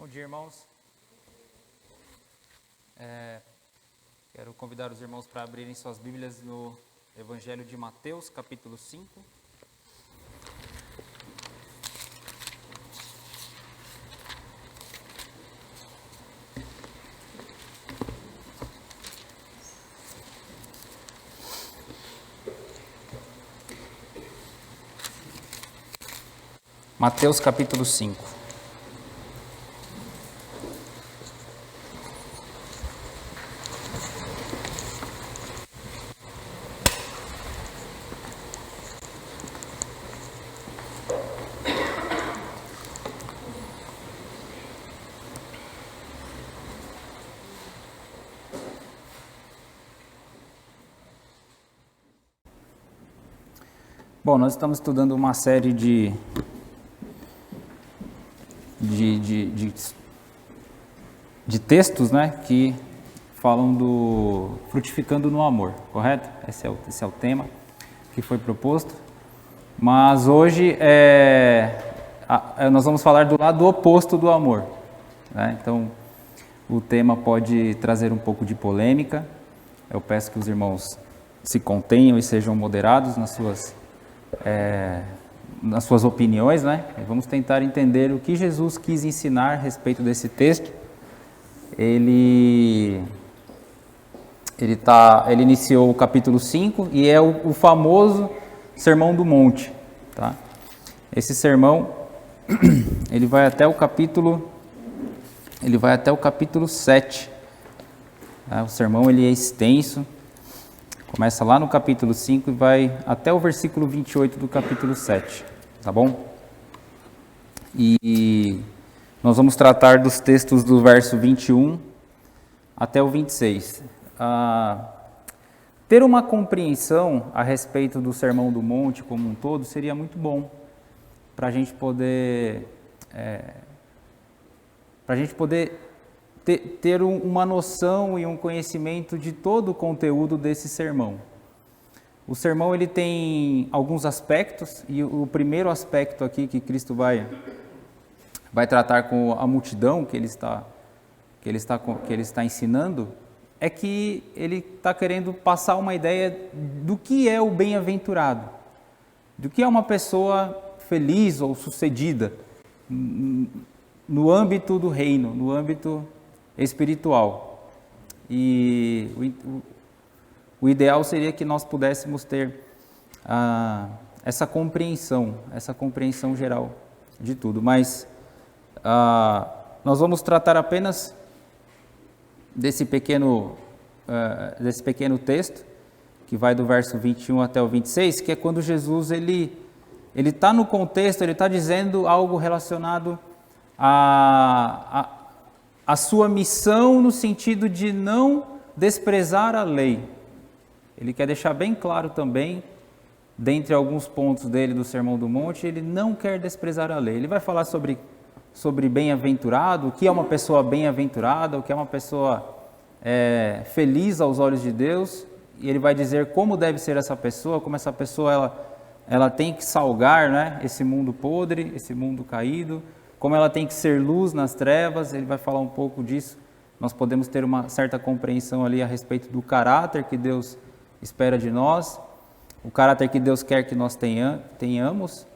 Bom dia, irmãos. Quero convidar os irmãos para abrirem suas Bíblias no Evangelho de Mateus, capítulo 5. Mateus, capítulo 5. Bom, nós estamos estudando uma série de textos, né, que falam do frutificando no amor, correto? Esse é o tema que foi proposto. Mas hoje nós vamos falar do lado oposto do amor, né? Então, o tema pode trazer um pouco de polêmica. Eu peço que os irmãos se contenham e sejam moderados nas suas opiniões, né? Vamos tentar entender o que Jesus quis ensinar a respeito desse texto. Ele iniciou o capítulo 5 e é o famoso Sermão do Monte, tá? Esse sermão, ele vai até o capítulo 7. Tá? O sermão ele é extenso. Começa lá no capítulo 5 e vai até o versículo 28 do capítulo 7, tá bom? E nós vamos tratar dos textos do verso 21 até o 26. Ter uma compreensão a respeito do Sermão do Monte como um todo seria muito bom, para a gente poder ter uma noção e um conhecimento de todo o conteúdo desse sermão. O sermão ele tem alguns aspectos, e o primeiro aspecto aqui que Cristo vai tratar com a multidão que ele está ensinando, é que ele está querendo passar uma ideia do que é o bem-aventurado, do que é uma pessoa feliz ou sucedida no âmbito do reino, no âmbito espiritual. E o ideal seria que nós pudéssemos ter essa compreensão geral de tudo, mas nós vamos tratar apenas desse pequeno texto, que vai do verso 21 até o 26, que é quando Jesus ele está no contexto, ele está dizendo algo relacionado a sua missão no sentido de não desprezar a lei. Ele quer deixar bem claro também, dentre alguns pontos dele do Sermão do Monte, ele não quer desprezar a lei. Ele vai falar sobre bem-aventurado, o que é uma pessoa bem-aventurada, o que é uma pessoa feliz aos olhos de Deus, e ele vai dizer como deve ser essa pessoa, como essa pessoa ela tem que salgar, né, esse mundo podre, esse mundo caído, como ela tem que ser luz nas trevas. Ele vai falar um pouco disso. Nós podemos ter uma certa compreensão ali a respeito do caráter que Deus espera de nós, o caráter que Deus quer que nós tenhamos,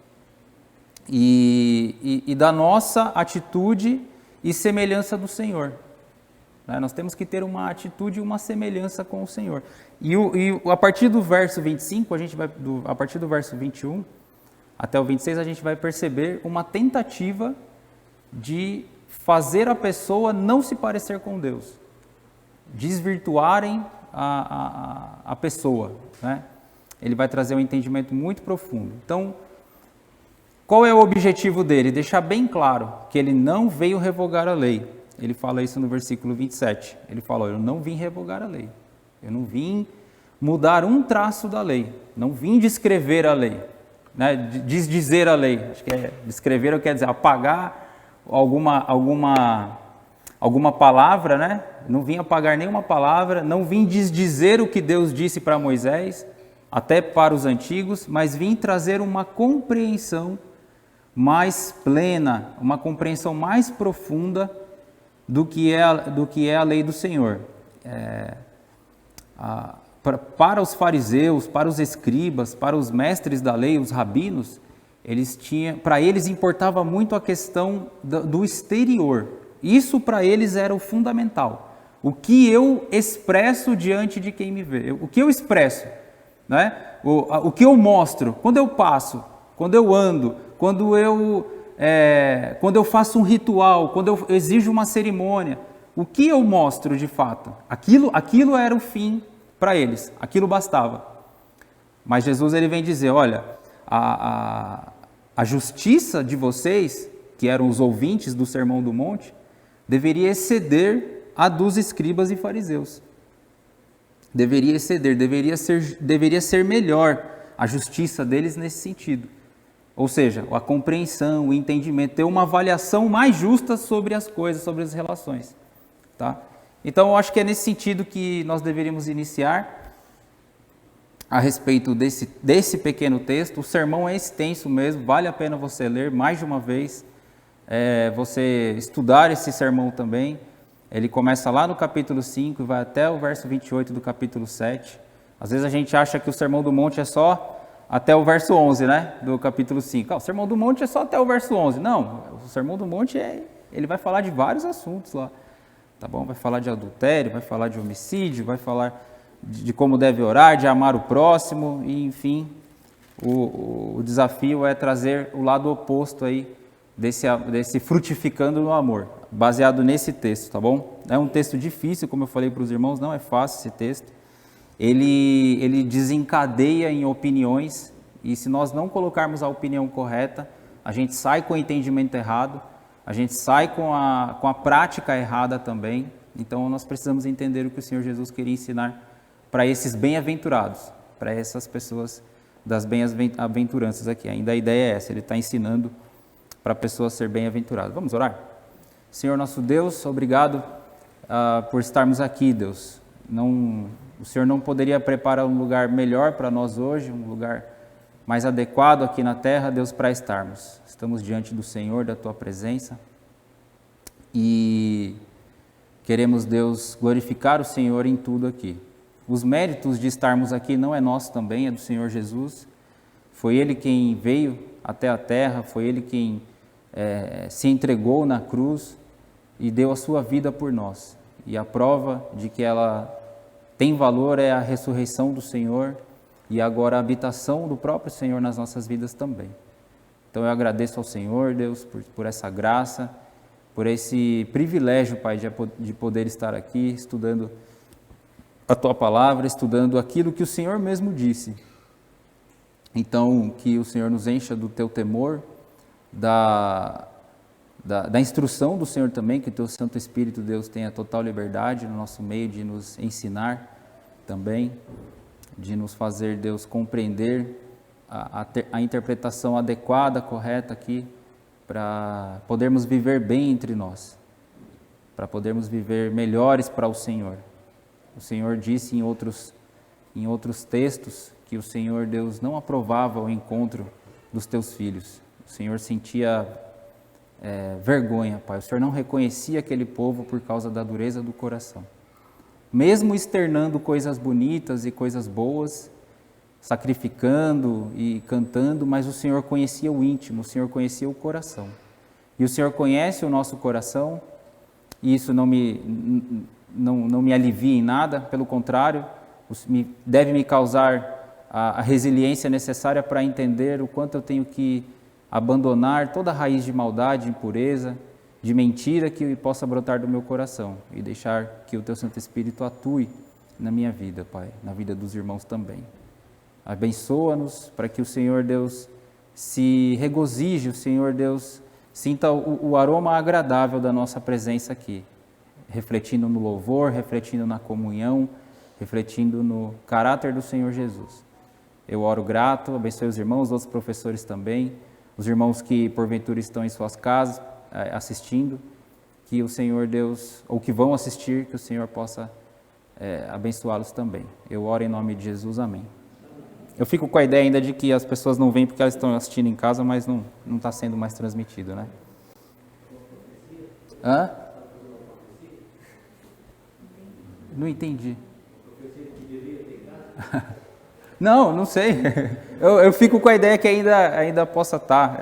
e da nossa atitude e semelhança do Senhor. Nós temos que ter uma atitude e uma semelhança com o Senhor. E a partir do verso 25, a partir do verso 21 até o 26, a gente vai perceber uma tentativa de fazer a pessoa não se parecer com Deus, desvirtuarem a pessoa, né? Ele vai trazer um entendimento muito profundo. Então, qual é o objetivo dele? Deixar bem claro que ele não veio revogar a lei. Ele fala isso no versículo 27. Ele fala: eu não vim revogar a lei, eu não vim mudar um traço da lei, não vim descrever a lei, né? Desdizer a lei. Acho que descrever quer dizer apagar alguma palavra, né? Não vim apagar nenhuma palavra, não vim desdizer o que Deus disse para Moisés, até para os antigos, mas vim trazer uma compreensão mais plena, uma compreensão mais profunda do que é a lei do Senhor. Para os fariseus, para os escribas, para os mestres da lei, os rabinos, para eles importava muito a questão do exterior. Isso para eles era o fundamental. O que eu expresso diante de quem me vê? O que eu expresso, né? O que eu mostro? Quando eu passo, quando eu ando, quando eu faço um ritual, quando eu exijo uma cerimônia, o que eu mostro de fato? Aquilo era o fim para eles, aquilo bastava. Mas Jesus ele vem dizer, olha, a justiça de vocês, que eram os ouvintes do Sermão do Monte, deveria exceder a dos escribas e fariseus. Deveria exceder, deveria ser melhor a justiça deles nesse sentido. Ou seja, a compreensão, o entendimento, ter uma avaliação mais justa sobre as coisas, sobre as relações. Tá? Então, eu acho que é nesse sentido que nós deveríamos iniciar a respeito desse pequeno texto. O sermão é extenso mesmo, vale a pena você ler mais de uma vez, você estudar esse sermão também. Ele começa lá no capítulo 5 e vai até o verso 28 do capítulo 7. Às vezes a gente acha que o Sermão do Monte é só até o verso 11, né, do capítulo 5. O Sermão do Monte é só até o verso 11. Não, o Sermão do Monte ele vai falar de vários assuntos lá. Tá bom? Vai falar de adultério, vai falar de homicídio, vai falar de como deve orar, de amar o próximo, e enfim, o desafio é trazer o lado oposto aí desse frutificando no amor, baseado nesse texto, tá bom? É um texto difícil, como eu falei para os irmãos, não é fácil esse texto. Ele desencadeia em opiniões, e se nós não colocarmos a opinião correta, a gente sai com o entendimento errado, a gente sai com a prática errada também. Então nós precisamos entender o que o Senhor Jesus queria ensinar para esses bem-aventurados, para essas pessoas das bem-aventuranças aqui. Ainda a ideia é essa, ele está ensinando para a pessoa ser bem-aventurada. Vamos orar? Senhor nosso Deus, obrigado por estarmos aqui, Deus. O Senhor não poderia preparar um lugar melhor para nós hoje, um lugar mais adequado aqui na terra, Deus, para estarmos. Estamos diante do Senhor, da Tua presença, e queremos, Deus, glorificar o Senhor em tudo aqui. Os méritos de estarmos aqui não é nosso também, é do Senhor Jesus. Foi Ele quem veio até a terra, foi Ele quem se entregou na cruz e deu a sua vida por nós. E a prova de que ela tem valor é a ressurreição do Senhor e agora a habitação do próprio Senhor nas nossas vidas também. Então eu agradeço ao Senhor, Deus, por essa graça, por esse privilégio, Pai, de poder estar aqui estudando a Tua palavra, estudando aquilo que o Senhor mesmo disse. Então, que o Senhor nos encha do Teu temor, da instrução do Senhor também, que o Teu Santo Espírito, Deus, tenha total liberdade no nosso meio de nos ensinar também, de nos fazer, Deus, compreender a interpretação adequada, correta aqui, para podermos viver bem entre nós, para podermos viver melhores para o Senhor. O Senhor disse em outros textos que o Senhor, Deus, não aprovava o encontro dos Teus filhos. O Senhor sentia vergonha, Pai. O Senhor não reconhecia aquele povo por causa da dureza do coração. Mesmo externando coisas bonitas e coisas boas, sacrificando e cantando, mas o Senhor conhecia o íntimo, o Senhor conhecia o coração. E o Senhor conhece o nosso coração, e isso não me alivia em nada, pelo contrário, deve me causar a resiliência necessária para entender o quanto eu tenho que abandonar toda a raiz de maldade, impureza, de mentira que possa brotar do meu coração e deixar que o Teu Santo Espírito atue na minha vida, Pai, na vida dos irmãos também. Abençoa-nos para que o Senhor Deus se regozije, o Senhor Deus sinta o aroma agradável da nossa presença aqui, refletindo no louvor, refletindo na comunhão, refletindo no caráter do Senhor Jesus. Eu oro grato, abençoe os irmãos, os outros professores também, os irmãos que porventura estão em suas casas assistindo, que o Senhor Deus, ou que vão assistir, que o Senhor possa abençoá-los também. Eu oro em nome de Jesus, amém. Eu fico com a ideia ainda de que as pessoas não vêm porque elas estão assistindo em casa, mas não está sendo mais transmitido, né? Hã? Não entendi. Não sei. Eu fico com a ideia que ainda possa estar.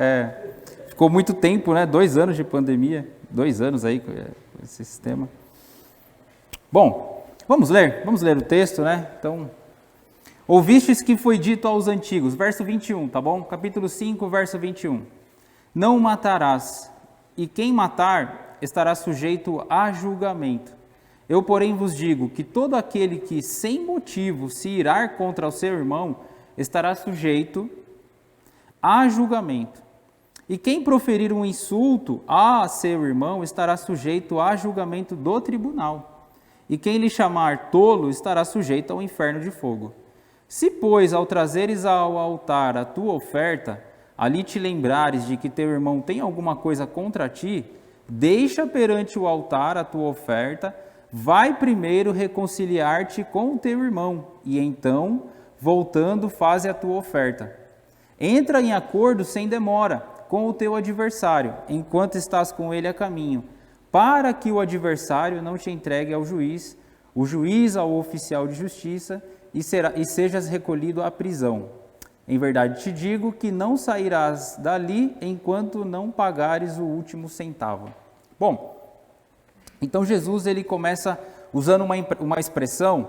Ficou muito tempo, né? 2 anos de pandemia. 2 anos aí com esse sistema. Bom, vamos ler o texto, né? Então, ouvistes que foi dito aos antigos, verso 21, tá bom? Capítulo 5, verso 21. Não matarás, e quem matar estará sujeito a julgamento. Eu, porém, vos digo que todo aquele que sem motivo se irar contra o seu irmão estará sujeito a julgamento. E quem proferir um insulto a seu irmão estará sujeito a julgamento do tribunal. E quem lhe chamar tolo estará sujeito ao inferno de fogo. Se, pois, ao trazeres ao altar a tua oferta, ali te lembrares de que teu irmão tem alguma coisa contra ti, deixa perante o altar a tua oferta, vai primeiro reconciliar-te com o teu irmão, e então, voltando, faze a tua oferta. Entra em acordo sem demora com o teu adversário, enquanto estás com ele a caminho, para que o adversário não te entregue ao juiz, o juiz ao oficial de justiça, e sejas recolhido à prisão. Em verdade te digo que não sairás dali enquanto não pagares o último centavo. Bom, então Jesus ele começa usando uma expressão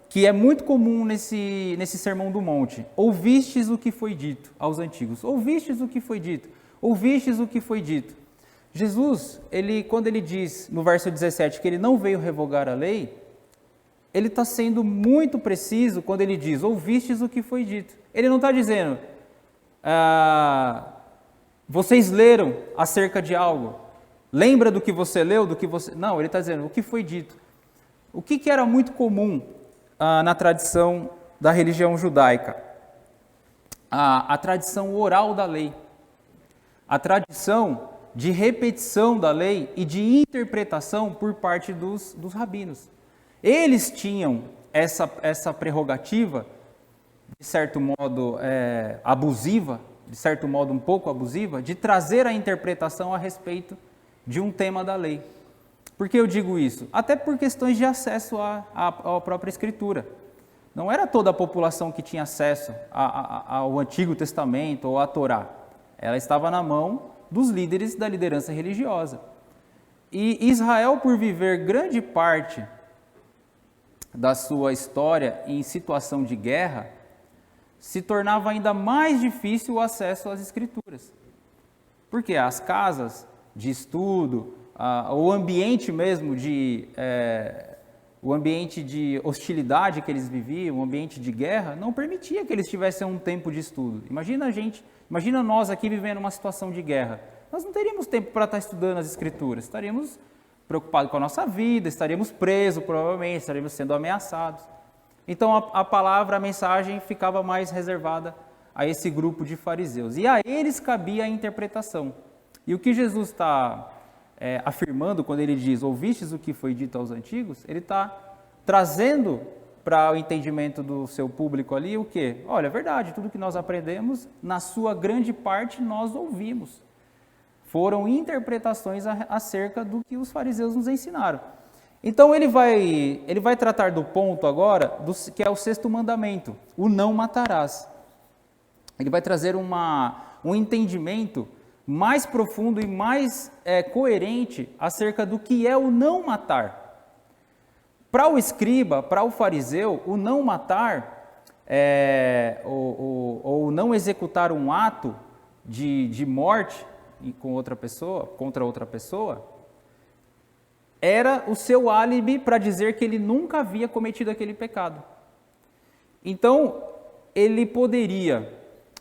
que é muito comum nesse Sermão do Monte. Ouvistes o que foi dito aos antigos. Ouvistes o que foi dito. Ouvistes o que foi dito. Jesus, quando ele diz no verso 17 que ele não veio revogar a lei, ele está sendo muito preciso quando ele diz, ouvistes o que foi dito. Ele não está dizendo, vocês leram acerca de algo. Lembra do que você leu, do que você... Não, ele está dizendo o que foi dito. O que era muito comum na tradição da religião judaica? A tradição oral da lei. A tradição de repetição da lei e de interpretação por parte dos rabinos. Eles tinham essa prerrogativa, de certo modo abusiva, de certo modo um pouco abusiva, de trazer a interpretação a respeito de um tema da lei. Por que eu digo isso? Até por questões de acesso à própria Escritura. Não era toda a população que tinha acesso ao Antigo Testamento ou à Torá. Ela estava na mão dos líderes da liderança religiosa. E Israel, por viver grande parte da sua história em situação de guerra, se tornava ainda mais difícil o acesso às Escrituras. Porque as casas de estudo, o ambiente mesmo o ambiente de hostilidade que eles viviam, o ambiente de guerra, não permitia que eles tivessem um tempo de estudo. Imagina nós aqui vivendo uma situação de guerra. Nós não teríamos tempo para estar estudando as Escrituras, estaríamos preocupados com a nossa vida, estaríamos presos provavelmente, estaríamos sendo ameaçados. Então a palavra, a mensagem ficava mais reservada a esse grupo de fariseus. E a eles cabia a interpretação. E o que Jesus está afirmando quando ele diz, ouvistes o que foi dito aos antigos, ele está trazendo para o entendimento do seu público ali o quê? Olha, é verdade, tudo que nós aprendemos, na sua grande parte nós ouvimos. Foram interpretações acerca do que os fariseus nos ensinaram. Então ele vai tratar do ponto agora, que é o 6º mandamento, o não matarás. Ele vai trazer um entendimento mais profundo e mais coerente acerca do que é o não matar. Para o escriba, para o fariseu, o não matar, ou não executar um ato de morte contra outra pessoa, era o seu álibi para dizer que ele nunca havia cometido aquele pecado. Então, ele poderia,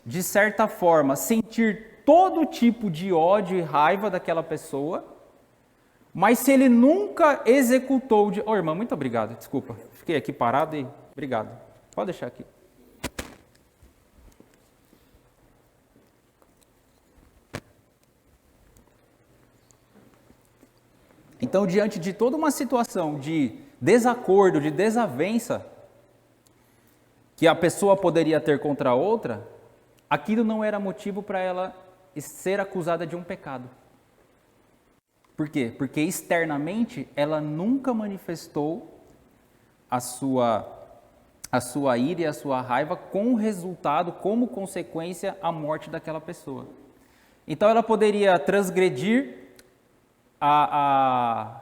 de certa forma, sentir todo tipo de ódio e raiva daquela pessoa, mas se ele nunca executou... irmã, muito obrigado, desculpa, fiquei aqui parado e... Obrigado, pode deixar aqui. Então, diante de toda uma situação de desacordo, de desavença, que a pessoa poderia ter contra a outra, aquilo não era motivo para ela ser acusada de um pecado. Por quê? Porque externamente ela nunca manifestou a sua ira e a sua raiva com resultado, como consequência, a morte daquela pessoa. Então ela poderia transgredir a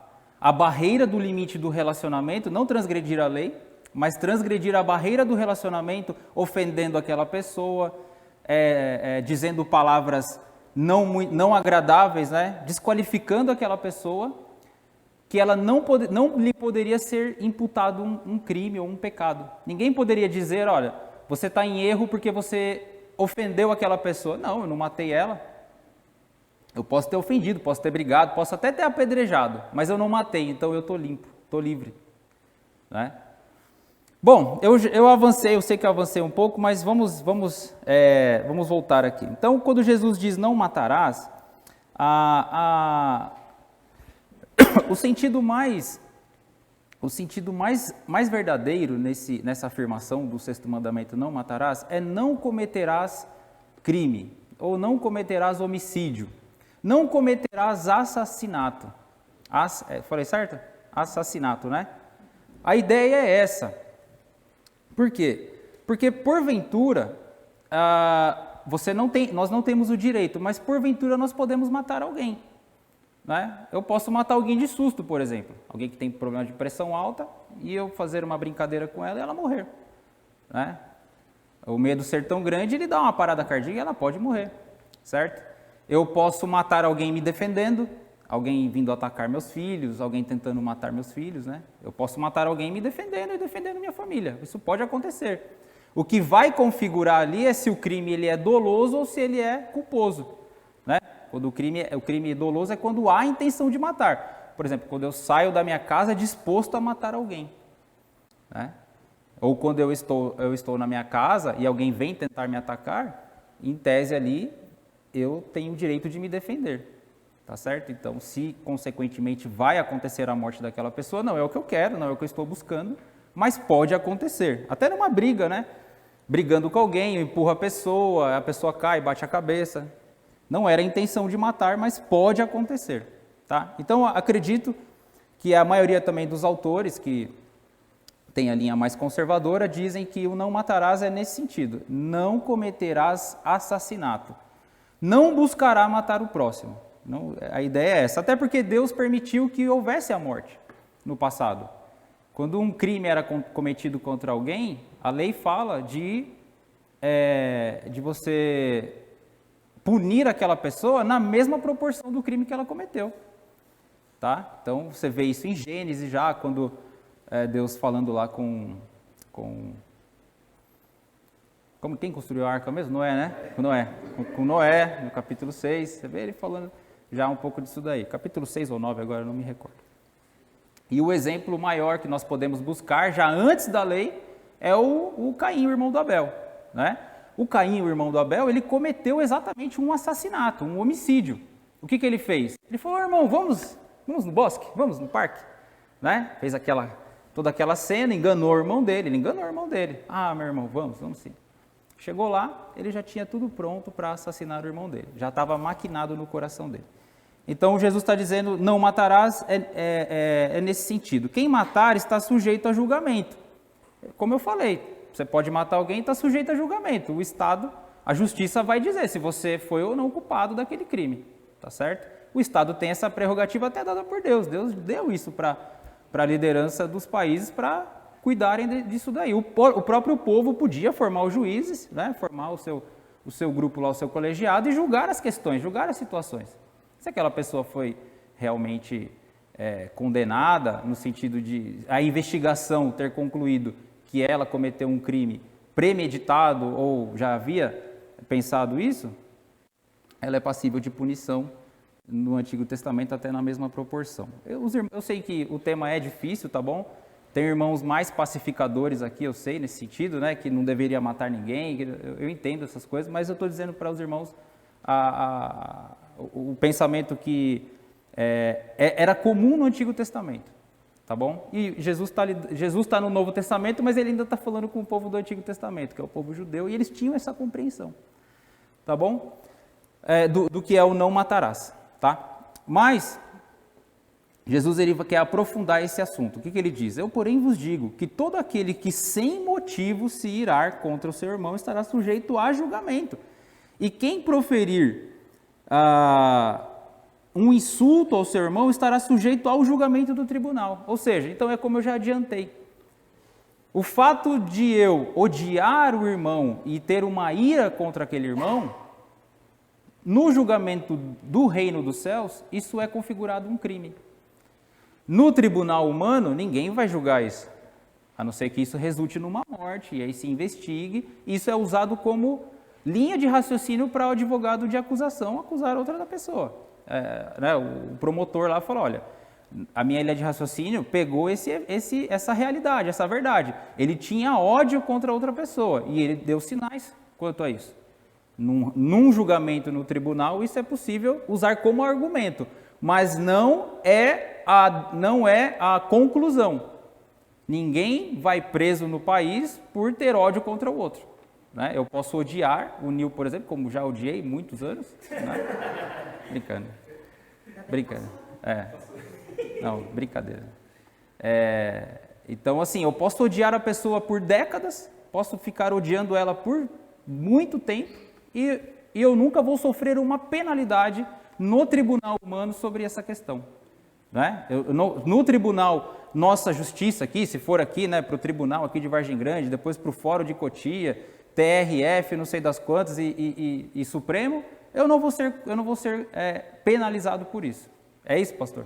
barreira do limite do relacionamento, não transgredir a lei, mas transgredir a barreira do relacionamento, ofendendo aquela pessoa, dizendo palavras não agradáveis, né? Desqualificando aquela pessoa, que ela não lhe poderia ser imputado um crime ou um pecado. Ninguém poderia dizer, olha, você está em erro porque você ofendeu aquela pessoa. Não, eu não matei ela. Eu posso ter ofendido, posso ter brigado, posso até ter apedrejado, mas eu não matei, então eu estou limpo, estou livre. Né? Bom, eu avancei, eu sei que eu avancei um pouco, mas vamos voltar aqui. Então, quando Jesus diz não matarás, o sentido mais verdadeiro nessa afirmação do sexto mandamento, não matarás, é não cometerás crime, ou não cometerás homicídio, não cometerás assassinato. Falei certo? Assassinato, né? A ideia é essa. Por quê? Porque porventura, nós não temos o direito, mas porventura nós podemos matar alguém. Né? Eu posso matar alguém de susto, por exemplo. Alguém que tem problema de pressão alta e eu fazer uma brincadeira com ela e ela morrer. Né? O medo ser tão grande, ele dá uma parada cardíaca e ela pode morrer. Certo? Eu posso matar alguém me defendendo, alguém vindo atacar meus filhos, alguém tentando matar meus filhos. Né? Eu posso matar alguém me defendendo e defendendo minha família. Isso pode acontecer. O que vai configurar ali é se o crime ele é doloso ou se ele é culposo. Né? Quando o crime doloso é quando há a intenção de matar. Por exemplo, quando eu saio da minha casa disposto a matar alguém. Né? Ou quando eu estou na minha casa e alguém vem tentar me atacar, em tese ali, eu tenho o direito de me defender. Tá certo? Então, se consequentemente vai acontecer a morte daquela pessoa, não é o que eu quero, não é o que eu estou buscando, mas pode acontecer. Até numa briga, né? Brigando com alguém, eu empurro a pessoa cai, bate a cabeça. Não era a intenção de matar, mas pode acontecer. Tá? Então, acredito que a maioria também dos autores, que tem a linha mais conservadora, dizem que o não matarás é nesse sentido. Não cometerás assassinato. Não buscará matar o próximo. Não, a ideia é essa. Até porque Deus permitiu que houvesse a morte no passado. Quando um crime era cometido contra alguém, a lei fala de você punir aquela pessoa na mesma proporção do crime que ela cometeu. Tá? Então, você vê isso em Gênesis já, quando Deus falando lá com quem construiu a arca mesmo? Noé, né? Com Noé, no capítulo 6, você vê ele falando já um pouco disso daí. Capítulo 6 ou 9, agora eu não me recordo. E o exemplo maior que nós podemos buscar, já antes da lei, é o Caim, o irmão do Abel. Né? O Caim, o irmão do Abel, ele cometeu exatamente um assassinato, um homicídio. O que ele fez? Ele falou, irmão, vamos no bosque, vamos no parque. Né? Fez toda aquela cena, enganou o irmão dele, Ah, meu irmão, vamos sim. Chegou lá, ele já tinha tudo pronto para assassinar o irmão dele. Já estava maquinado no coração dele. Então, Jesus está dizendo, não matarás, é nesse sentido. Quem matar está sujeito a julgamento. Como eu falei, você pode matar alguém e está sujeito a julgamento. O Estado, a justiça vai dizer se você foi ou não culpado daquele crime. Tá certo? O Estado tem essa prerrogativa até dada por Deus. Deus deu isso para a liderança dos países para cuidarem disso daí. O próprio povo podia formar os juízes, né? Formar o seu grupo lá, o seu colegiado e julgar as questões, julgar as situações. Se aquela pessoa foi realmente condenada, no sentido de a investigação ter concluído que ela cometeu um crime premeditado ou já havia pensado isso, ela é passível de punição no Antigo Testamento até na mesma proporção. Eu sei que o tema é difícil, tá bom? Tem irmãos mais pacificadores aqui, eu sei, nesse sentido, né? Que não deveria matar ninguém, eu entendo essas coisas, mas eu estou dizendo para os irmãos o pensamento que era comum no Antigo Testamento, tá bom? E Jesus está no Novo Testamento, mas ele ainda está falando com o povo do Antigo Testamento, que é o povo judeu, e eles tinham essa compreensão, tá bom? Do que é o não matarás, tá? Mas Jesus ele quer aprofundar esse assunto. O que ele diz? Eu, porém, vos digo que todo aquele que sem motivo se irar contra o seu irmão estará sujeito a julgamento. E quem proferir um insulto ao seu irmão estará sujeito ao julgamento do tribunal. Ou seja, então é como eu já adiantei. O fato de eu odiar o irmão e ter uma ira contra aquele irmão, no julgamento do reino dos céus, isso é configurado um crime. No tribunal humano, ninguém vai julgar isso, a não ser que isso resulte numa morte, e aí se investigue. Isso é usado como linha de raciocínio para o advogado de acusação acusar outra da pessoa. O promotor lá falou, olha, a minha linha de raciocínio pegou essa realidade, essa verdade. Ele tinha ódio contra outra pessoa e ele deu sinais quanto a isso. Num julgamento no tribunal, isso é possível usar como argumento, mas não é a conclusão. Ninguém vai preso no país por ter ódio contra o outro, né? Eu posso odiar o Nil, por exemplo, como já odiei muitos anos, né? Brincando. Não, brincadeira. Então, assim, eu posso odiar a pessoa por décadas, posso ficar odiando ela por muito tempo, e eu nunca vou sofrer uma penalidade no tribunal humano sobre essa questão, né? No tribunal, nossa justiça aqui, se for aqui, né, para o tribunal aqui de Vargem Grande, depois para o Fórum de Cotia, TRF, não sei das quantas, e Supremo, eu não vou ser penalizado por isso. É isso, pastor?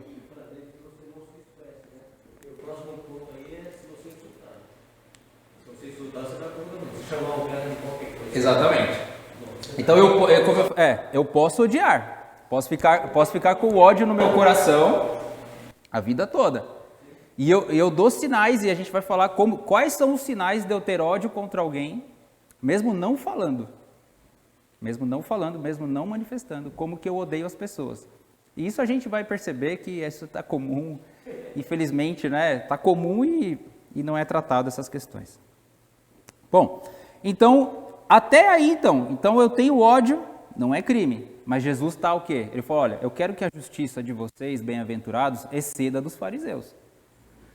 O próximo ponto aí é se você insultar. Se você insultar, você está condenado. Se chamar o cara de qualquer coisa. Exatamente. Então eu posso odiar, posso ficar com o ódio no meu coração a vida toda. E eu dou sinais, e a gente vai falar quais são os sinais de eu ter ódio contra alguém, mesmo não falando, mesmo não manifestando, como que eu odeio as pessoas. E isso a gente vai perceber que isso está comum, infelizmente, né? Está comum e não é tratado essas questões. Bom, então, até aí então eu tenho ódio, não é crime, mas Jesus está o quê? Ele falou, olha, eu quero que a justiça de vocês, bem-aventurados, exceda dos fariseus.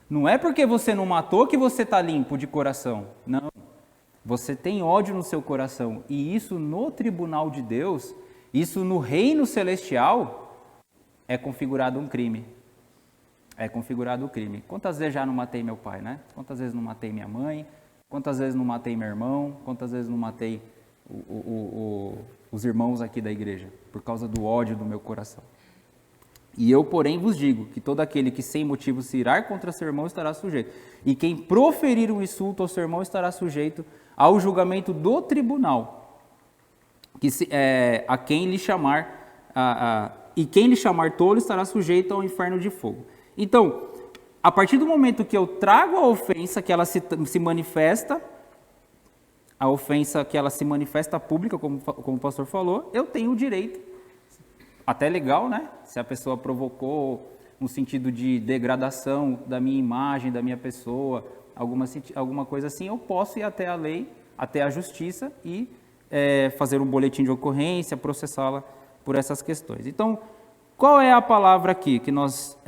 Não é porque você não matou que você está limpo de coração, não. Você tem ódio no seu coração, e isso no tribunal de Deus, isso no reino celestial, é configurado um crime. É configurado um crime. Quantas vezes já não matei meu pai, né? Quantas vezes não matei minha mãe? Quantas vezes não matei meu irmão? Quantas vezes não matei os irmãos aqui da igreja? Por causa do ódio do meu coração. E eu, porém, vos digo que todo aquele que sem motivo se irar contra seu irmão estará sujeito. E quem proferir um insulto ao seu irmão estará sujeito ao julgamento do tribunal. E quem lhe chamar tolo estará sujeito ao inferno de fogo. Então, a partir do momento que eu trago a ofensa, que ela se manifesta, a ofensa que ela se manifesta pública, como o pastor falou, eu tenho o direito, até legal, né? Se a pessoa provocou um sentido de degradação da minha imagem, da minha pessoa, alguma coisa assim, eu posso ir até a lei, até a justiça e fazer um boletim de ocorrência, processá-la por essas questões. Então, qual é a palavra aqui que nós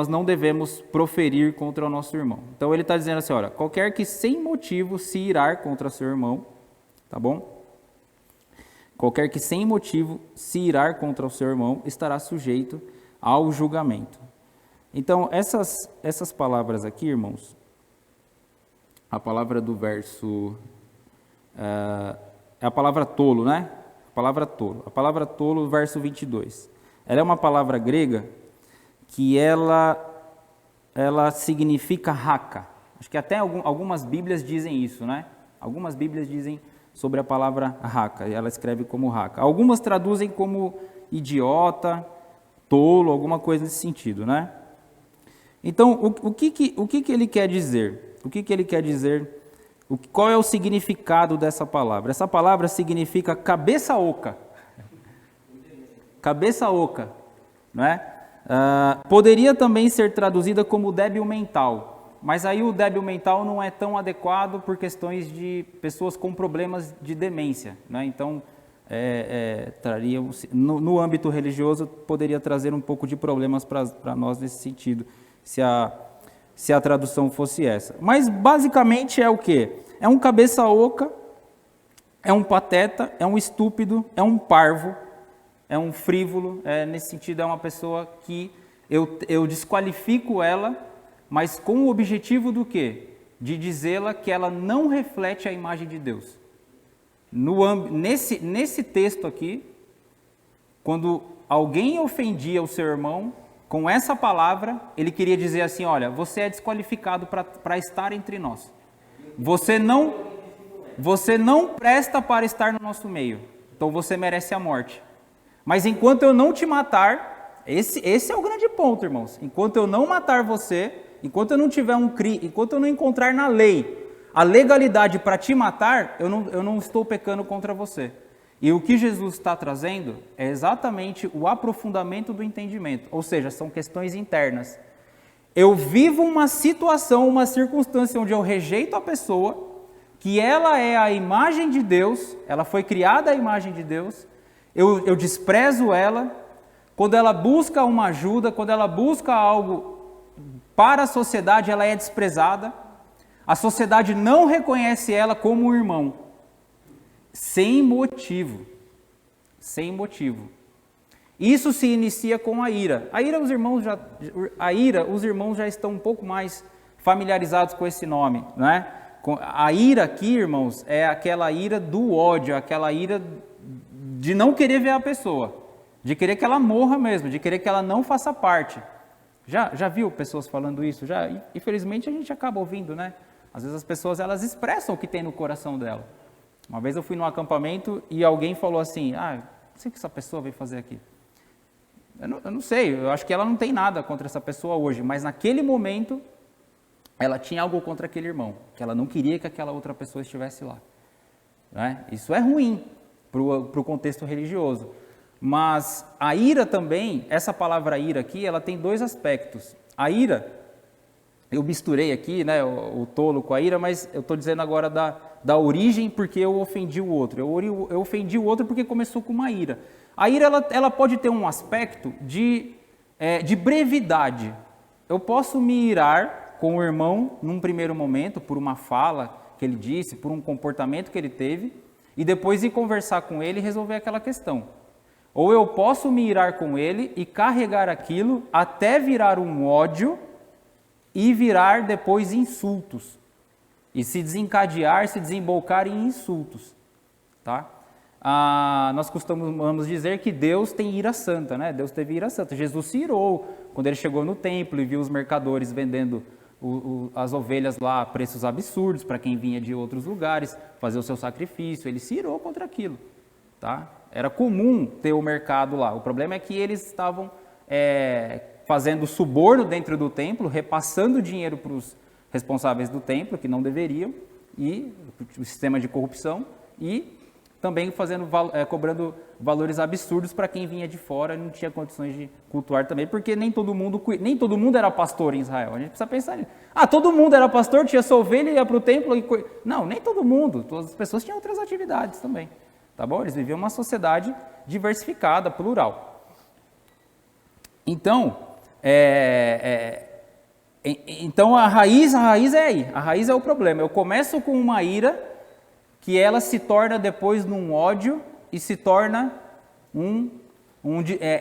não devemos proferir contra o nosso irmão? Então, ele está dizendo assim, olha, qualquer que sem motivo se irar contra seu irmão, tá bom? Qualquer que sem motivo se irar contra o seu irmão estará sujeito ao julgamento. Então, essas palavras aqui, irmãos, a palavra do verso, é a palavra tolo, né? A palavra tolo, verso 22. Ela é uma palavra grega que ela significa raca. Acho que até algumas Bíblias dizem isso, né? Algumas Bíblias dizem sobre a palavra raca, e ela escreve como raca. Algumas traduzem como idiota, tolo, alguma coisa nesse sentido, né? Então, o que ele quer dizer? O que ele quer dizer? Qual é o significado dessa palavra? Essa palavra significa cabeça oca. Cabeça oca, não é? Poderia também ser traduzida como débil mental, mas aí o débil mental não é tão adequado por questões de pessoas com problemas de demência, né? Então, traria, no âmbito religioso, poderia trazer um pouco de problemas para nós nesse sentido, se a tradução fosse essa. Mas basicamente é o quê? É um cabeça oca, é um pateta, é um estúpido, é um parvo, é um frívolo, nesse sentido é uma pessoa que eu desqualifico ela, mas com o objetivo do quê? De dizê-la que ela não reflete a imagem de Deus. Nesse texto aqui, quando alguém ofendia o seu irmão, com essa palavra, ele queria dizer assim, olha, você é desqualificado para estar entre nós. Você não presta para estar no nosso meio, então você merece a morte. Mas enquanto eu não te matar, esse é o grande ponto, irmãos. Enquanto eu não matar você, enquanto eu não tiver enquanto eu não encontrar na lei a legalidade para te matar, eu não estou pecando contra você. E o que Jesus está trazendo é exatamente o aprofundamento do entendimento, ou seja, são questões internas. Eu vivo uma situação, uma circunstância onde eu rejeito a pessoa, que ela é a imagem de Deus, ela foi criada à imagem de Deus, eu desprezo ela, quando ela busca uma ajuda, quando ela busca algo para a sociedade, ela é desprezada, a sociedade não reconhece ela como um irmão, sem motivo, sem motivo. Isso se inicia com a ira. A ira, os irmãos já estão um pouco mais familiarizados com esse nome, né? A ira aqui, irmãos, é aquela ira do ódio, aquela ira de não querer ver a pessoa, de querer que ela morra mesmo, de querer que ela não faça parte. Já viu pessoas falando isso? Já, infelizmente a gente acaba ouvindo, né? Às vezes as pessoas elas expressam o que tem no coração dela. Uma vez eu fui num acampamento e alguém falou assim, não sei o que essa pessoa veio fazer aqui. Eu não sei, eu acho que ela não tem nada contra essa pessoa hoje, mas naquele momento ela tinha algo contra aquele irmão, que ela não queria que aquela outra pessoa estivesse lá. Né? Isso é ruim para o contexto religioso. Mas a ira também, essa palavra ira aqui, ela tem dois aspectos. A ira, eu misturei aqui, né, o tolo com a ira, mas eu estou dizendo agora da origem porque eu ofendi o outro. Eu ofendi o outro porque começou com uma ira. A ira ela pode ter um aspecto de brevidade. Eu posso me irar com o irmão num primeiro momento, por uma fala que ele disse, por um comportamento que ele teve, e depois ir conversar com ele e resolver aquela questão. Ou eu posso me irar com ele e carregar aquilo até virar um ódio e virar depois insultos. E se desencadear, se desembocar em insultos. Tá? Nós costumamos dizer que Deus tem ira santa, né? Deus teve ira santa. Jesus se irou quando ele chegou no templo e viu os mercadores vendendo as ovelhas lá a preços absurdos para quem vinha de outros lugares fazer o seu sacrifício. Ele se irou contra aquilo. Tá? Era comum ter o mercado lá. O problema é que eles estavam fazendo suborno dentro do templo, repassando dinheiro para os responsáveis do templo, que não deveriam, e o sistema de corrupção, e também cobrando valores absurdos para quem vinha de fora e não tinha condições de cultuar também, porque nem todo mundo era pastor em Israel. A gente precisa pensar nisso. Todo mundo era pastor, tinha sua ovelha, ia para o templo. Não, nem todo mundo. Todas as pessoas tinham outras atividades também. Tá bom? Eles viviam uma sociedade diversificada, plural. Então, então a raiz é aí. A raiz é o problema. Eu começo com uma ira que ela se torna depois num ódio e se torna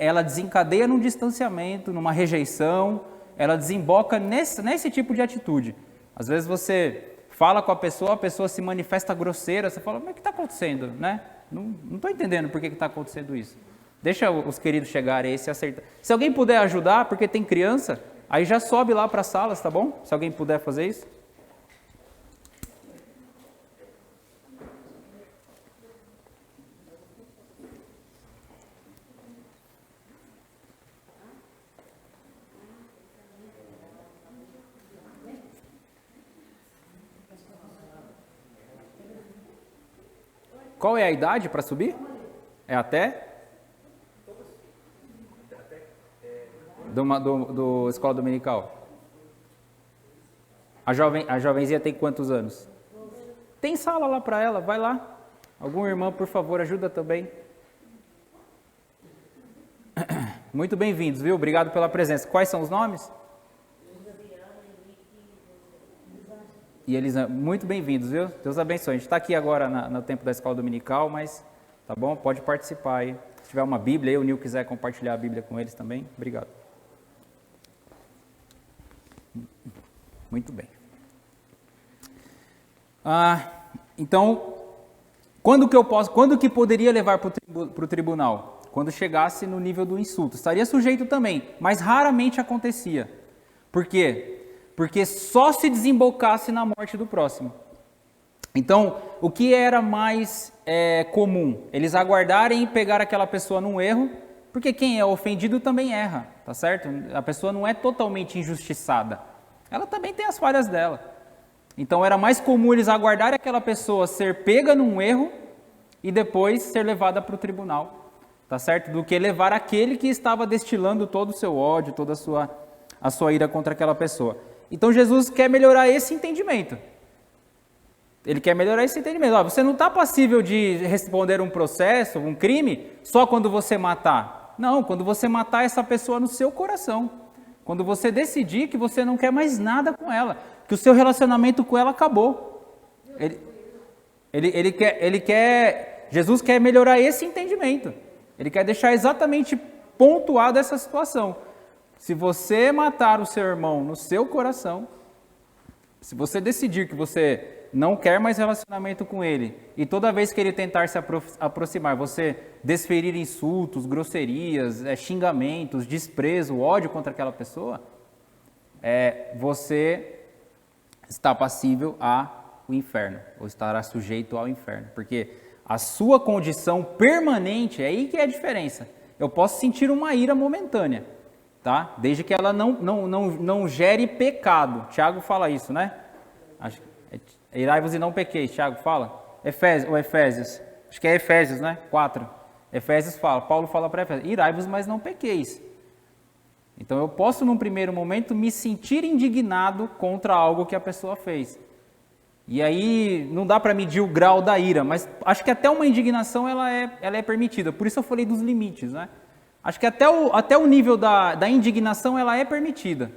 ela desencadeia num distanciamento, numa rejeição, ela desemboca nesse tipo de atitude. Às vezes você fala com a pessoa se manifesta grosseira, você fala, mas o que está acontecendo, né? Não estou entendendo por que está acontecendo isso. Deixa os queridos chegarem aí e se acertar. Se alguém puder ajudar, porque tem criança, aí já sobe lá para as salas, tá bom? Se alguém puder fazer isso. Qual é a idade para subir? É até? do Escola Dominical? A jovenzinha tem quantos anos? Tem sala lá para ela, vai lá. Algum irmão, por favor, ajuda também. Muito bem-vindos, viu? Obrigado pela presença. Quais são os nomes? E eles, muito bem-vindos, viu? Deus abençoe. A gente está aqui agora no tempo da Escola Dominical, mas tá bom? Pode participar aí. Se tiver uma Bíblia aí, o Nil quiser compartilhar a Bíblia com eles também, obrigado. Muito bem. Então, quando que poderia levar para o tribunal? Quando chegasse no nível do insulto. Estaria sujeito também, mas raramente acontecia. Por quê? Porque só se desembocasse na morte do próximo. Então, o que era mais comum? Eles aguardarem e pegar aquela pessoa num erro, porque quem é ofendido também erra, tá certo? A pessoa não é totalmente injustiçada. Ela também tem as falhas dela. Então, era mais comum eles aguardarem aquela pessoa ser pega num erro e depois ser levada para o tribunal, tá certo? Do que levar aquele que estava destilando todo o seu ódio, toda a sua ira contra aquela pessoa. Então, Jesus quer melhorar esse entendimento. Ele quer melhorar esse entendimento. Você não está passível de responder um processo, um crime, só quando você matar. Não, quando você matar essa pessoa no seu coração. Quando você decidir que você não quer mais nada com ela, que o seu relacionamento com ela acabou. Jesus quer melhorar esse entendimento. Ele quer deixar exatamente pontuado essa situação. Se você matar o seu irmão no seu coração, se você decidir que você não quer mais relacionamento com ele, e toda vez que ele tentar se aproximar, você desferir insultos, grosserias, xingamentos, desprezo, ódio contra aquela pessoa, você está passível ao inferno, ou estará sujeito ao inferno, porque a sua condição permanente, é aí que é a diferença. Eu posso sentir uma ira momentânea, tá? Desde que ela não gere pecado. Tiago fala isso, né? Irai-vos e não pequeis, Tiago fala? Efésios, acho que é Efésios, né? 4. Efésios fala, Paulo fala para Efésios, irai-vos, mas não pequeis. Então eu posso num primeiro momento me sentir indignado contra algo que a pessoa fez. E aí não dá para medir o grau da ira, mas acho que até uma indignação ela é permitida. Por isso eu falei dos limites, né? Acho que até o nível da indignação ela é permitida.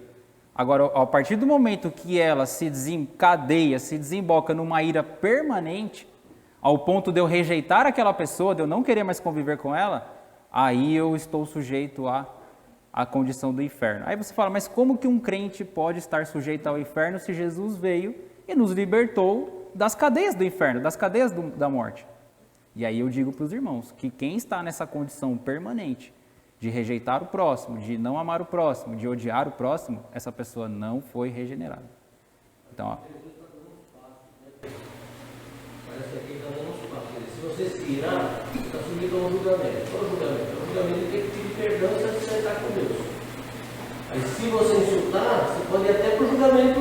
Agora, a partir do momento que ela se desencadeia, se desemboca numa ira permanente, ao ponto de eu rejeitar aquela pessoa, de eu não querer mais conviver com ela, aí eu estou sujeito à condição do inferno. Aí você fala, mas como que um crente pode estar sujeito ao inferno se Jesus veio e nos libertou das cadeias do inferno, das cadeias da morte? E aí eu digo para os irmãos que quem está nessa condição permanente de rejeitar o próximo, de não amar o próximo, de odiar o próximo, essa pessoa não foi regenerada. Então, ó. Parece que aqui está dando uns passos. Se você se irar, você está sujeito ao julgamento. Qual é o julgamento? O julgamento tem que pedir perdão e se acertar com Deus. Aí se você insultar, você pode ir até para o julgamento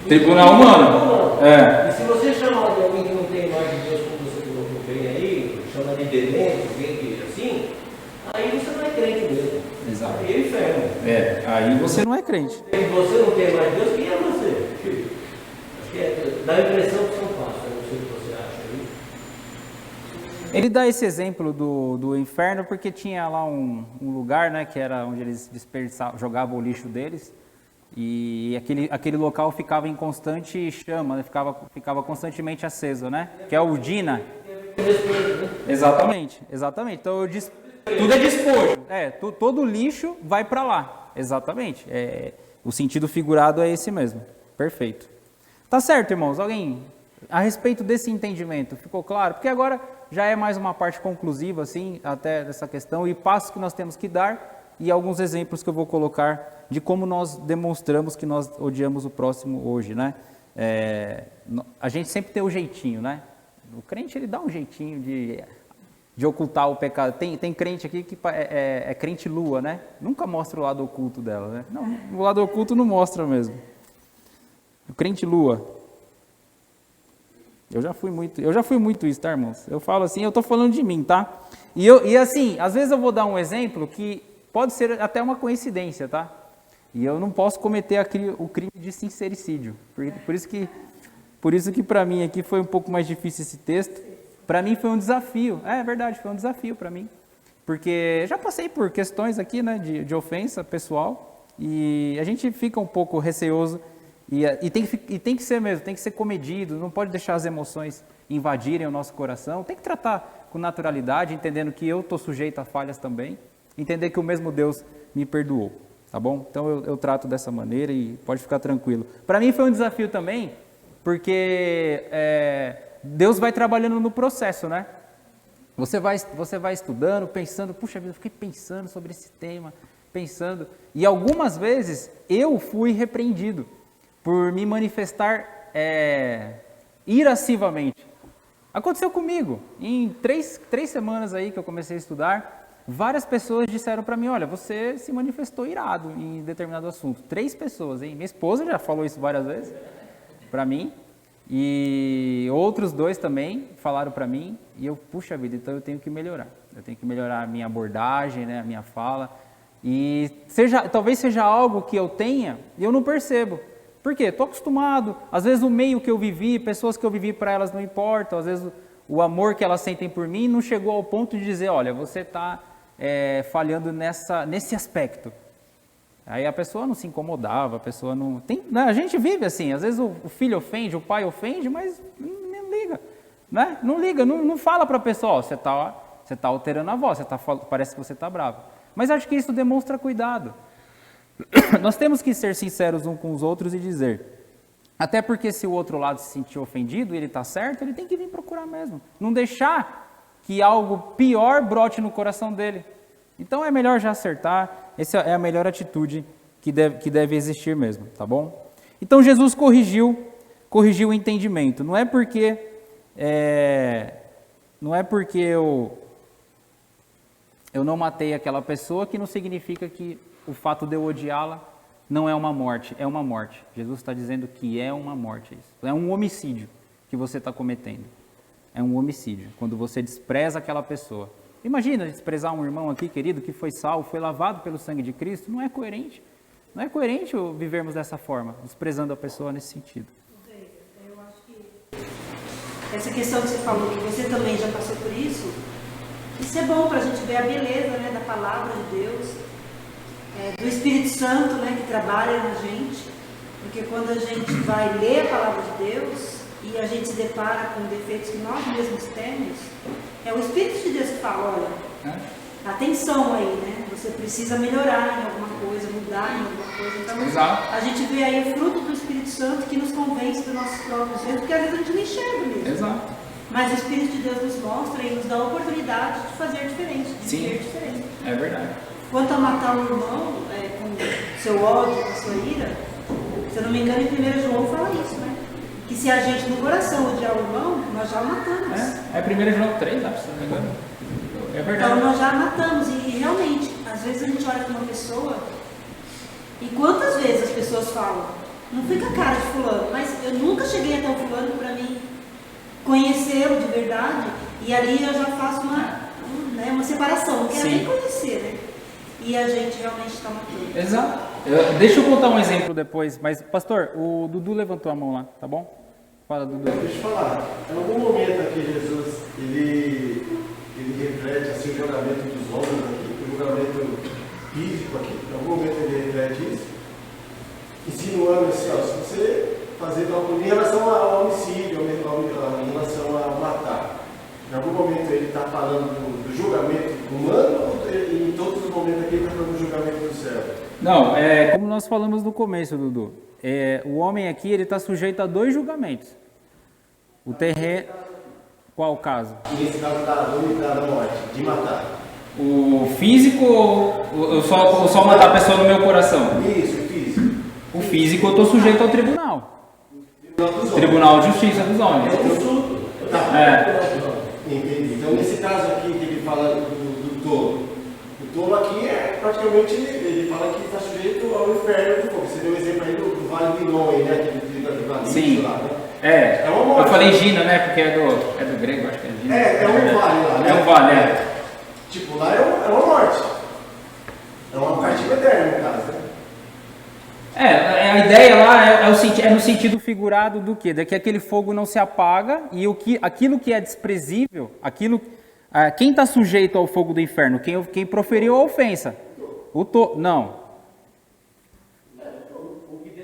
Tribunal humano. E se você chamar de alguém que não tem mais de Deus, como você colocou bem aí, chama de demente, alguém assim, aí você não é crente mesmo. Exato. Aí é inferno. Aí você não é crente. Se você não tem mais Deus, quem é você? Acho que dá a impressão que são fáceis, não sei o que você acha aí. Ele dá esse exemplo do inferno porque tinha lá um lugar, né, que era onde eles jogavam o lixo deles, e aquele local ficava em constante chama, né, ficava constantemente aceso, né? Que é o Dina. Exatamente. Então tudo é despojo. Todo lixo vai para lá. Exatamente. O sentido figurado é esse mesmo. Perfeito. Tá certo, irmãos? Alguém a respeito desse entendimento ficou claro? Porque agora já é mais uma parte conclusiva, assim, até dessa questão, e passos que nós temos que dar, e alguns exemplos que eu vou colocar de como nós demonstramos que nós odiamos o próximo hoje, né? A gente sempre tem o jeitinho, né? O crente, ele dá um jeitinho de ocultar o pecado. Tem crente aqui que é crente lua, né? Nunca mostra o lado oculto dela, né? Não, o lado oculto não mostra mesmo. O crente lua. Eu já fui muito isso, tá, irmãos? Eu falo assim, eu tô falando de mim, tá? E assim, às vezes eu vou dar um exemplo que pode ser até uma coincidência, tá? E eu não posso cometer o crime de sincericídio. Por isso que para mim aqui foi um pouco mais difícil esse texto. Para mim foi um desafio. É verdade, foi um desafio para mim. Porque já passei por questões aqui, né, de ofensa pessoal. E a gente fica um pouco receoso. E tem que ser mesmo, tem que ser comedido. Não pode deixar as emoções invadirem o nosso coração. Tem que tratar com naturalidade, entendendo que eu estou sujeito a falhas também. Entender que o mesmo Deus me perdoou. Tá bom? Então eu trato dessa maneira e pode ficar tranquilo. Para mim foi um desafio também, porque Deus vai trabalhando no processo, né? Você vai estudando, pensando, puxa vida, eu fiquei pensando sobre esse tema, pensando. E algumas vezes eu fui repreendido por me manifestar irascivamente. Aconteceu comigo. Em três semanas aí que eu comecei a estudar, várias pessoas disseram para mim, olha, você se manifestou irado em determinado assunto. 3 pessoas, hein? Minha esposa já falou isso várias vezes para mim. E outros 2 também falaram para mim. E eu, puxa vida, então eu tenho que melhorar. Eu tenho que melhorar a minha abordagem, né, a minha fala. E talvez seja algo que eu tenha e eu não percebo. Por quê? Estou acostumado. Às vezes o meio que eu vivi, pessoas que eu vivi para elas não importam. Às vezes o amor que elas sentem por mim não chegou ao ponto de dizer, olha, você está falhando nesse aspecto. Aí a pessoa não se incomodava, a pessoa não... a gente vive assim, às vezes o filho ofende, o pai ofende, mas não liga. Né? Não liga, não fala para a pessoa, você tá alterando a voz, parece que você está bravo. Mas acho que isso demonstra cuidado. Nós temos que ser sinceros uns com os outros e dizer... Até porque se o outro lado se sentir ofendido e ele está certo, ele tem que vir procurar mesmo. Não deixar que algo pior brote no coração dele. Então é melhor já acertar, essa é a melhor atitude que deve existir mesmo, tá bom? Então Jesus corrigiu o entendimento. Não é porque eu não matei aquela pessoa que não significa que o fato de eu odiá-la não é uma morte, é uma morte. Jesus está dizendo que é uma morte isso. É um homicídio que você está cometendo. É um homicídio, quando você despreza aquela pessoa. Imagina desprezar um irmão aqui, querido, que foi salvo, foi lavado pelo sangue de Cristo. Não é coerente. Não é coerente vivermos dessa forma, desprezando a pessoa nesse sentido. Eu acho que essa questão que você falou, que você também já passou por isso é bom para a gente ver a beleza, né, da palavra de Deus, do Espírito Santo, né, que trabalha na gente. Porque quando a gente vai ler a palavra de Deus e a gente se depara com defeitos que nós mesmos temos, é o Espírito de Deus que fala, olha, atenção aí, né? Você precisa melhorar em alguma coisa, mudar em alguma coisa. Então, a gente vê aí o fruto do Espírito Santo que nos convence dos nossos próprios erros, porque às vezes a gente não enxerga mesmo. Exato. Mas o Espírito de Deus nos mostra e nos dá a oportunidade de fazer diferente, de ser diferente. É verdade. Quanto a matar o irmão com seu ódio, com sua ira, se eu não me engano, em 1 João fala isso, né? Que se a gente no coração odiar o irmão, nós já o matamos. É 1 João 3, se não me engano. É verdade. Então nós já matamos. E realmente, às vezes a gente olha para uma pessoa e quantas vezes as pessoas falam, não fica a cara de fulano, mas eu nunca cheguei até o fulano para mim conhecê-lo de verdade, e ali eu já faço uma separação, não quero nem conhecer, né? E a gente realmente está matando. Exato. Deixa eu contar um exemplo depois, mas, pastor, o Dudu levantou a mão lá, tá bom? Fala, Dudu. Deixa eu falar, em algum momento aqui Jesus, ele reflete assim, o julgamento dos homens aqui, o julgamento físico aqui, em algum momento ele reflete isso, insinuando assim, ó, se você fazer algo em relação ao homicídio, em relação a matar, em algum momento ele está falando do julgamento humano, ou em todos os momentos aqui ele está falando do julgamento do céu? Não, como nós falamos no começo, Dudu, o homem aqui ele está sujeito a 2 julgamentos. O terreno... Qual o caso? Nesse caso da morte, de matar. O físico ou só matar a pessoa no meu coração? Isso, o físico. O físico eu estou sujeito ao tribunal. Tribunal de Justiça dos Homens. Entendi. Então, nesse caso aqui que ele fala do tolo, o tolo aqui praticamente, ele fala que está sujeito ao inferno do fogo. Você deu o exemplo aí do Vale do Inon, né? Sim. Lá, né? É uma morte. Eu falei Gina, né? Porque é do grego, acho que é Gina. É um vale lá, né? É um vale, Tipo, lá é uma morte. é no sentido figurado do quê? De que aquele fogo não se apaga e aquilo que é desprezível, quem está sujeito ao fogo do inferno? Quem proferiu a ofensa.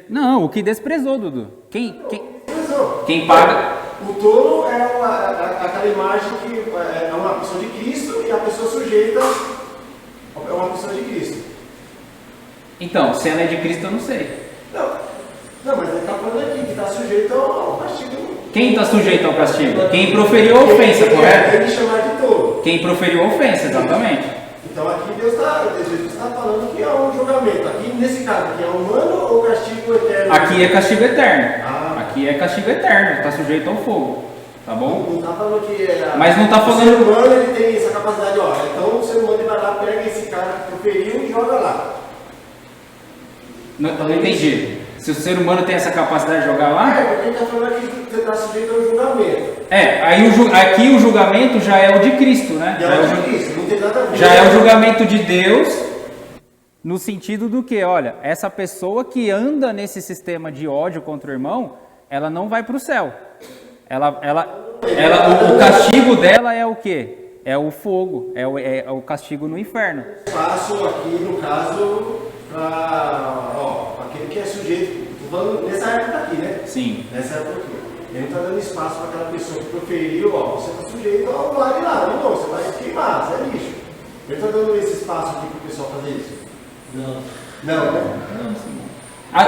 Não, o que desprezou, Dudu. Quem paga... O tolo é aquela imagem que é uma pessoa de Cristo e a pessoa sujeita é uma pessoa de Cristo. Então, se ela é de Cristo, eu não sei. Não, mas ele está falando aqui que está sujeito ao castigo. Quem está sujeito ao castigo? Quem proferiu a ofensa, correto? Ele chamar de tolo. Quem proferiu a ofensa, exatamente. Então aqui Jesus está falando que é um julgamento. Aqui, nesse caso, aqui é humano ou castigo eterno? Aqui é castigo eterno. Aqui é castigo eterno, está sujeito ao fogo. Tá bom? Não está falando que mas não está falando... o ser humano ele tem essa capacidade, ó. Então o ser humano ele vai lá, pega esse cara que proferiu e joga lá. Não entendi. Se o ser humano tem essa capacidade de jogar lá... Porque ele está falando aqui que você está sujeito ao julgamento. Aqui o julgamento já é o de Cristo, né? Já é o julgamento de Deus, no sentido do que, olha, essa pessoa que anda nesse sistema de ódio contra o irmão, ela não vai para o céu. O castigo dela é o quê? É o fogo, é o castigo no inferno. Passo aqui, no caso, para aquele que é sujeito, estou falando nessa época aqui, né? Sim. Nessa época aqui. Ele não está dando espaço para aquela pessoa que proferiu, você está sujeito ao lado de lá, não, você vai se queimar, você é lixo. Ele está dando esse espaço aqui para o pessoal fazer isso? Não, né?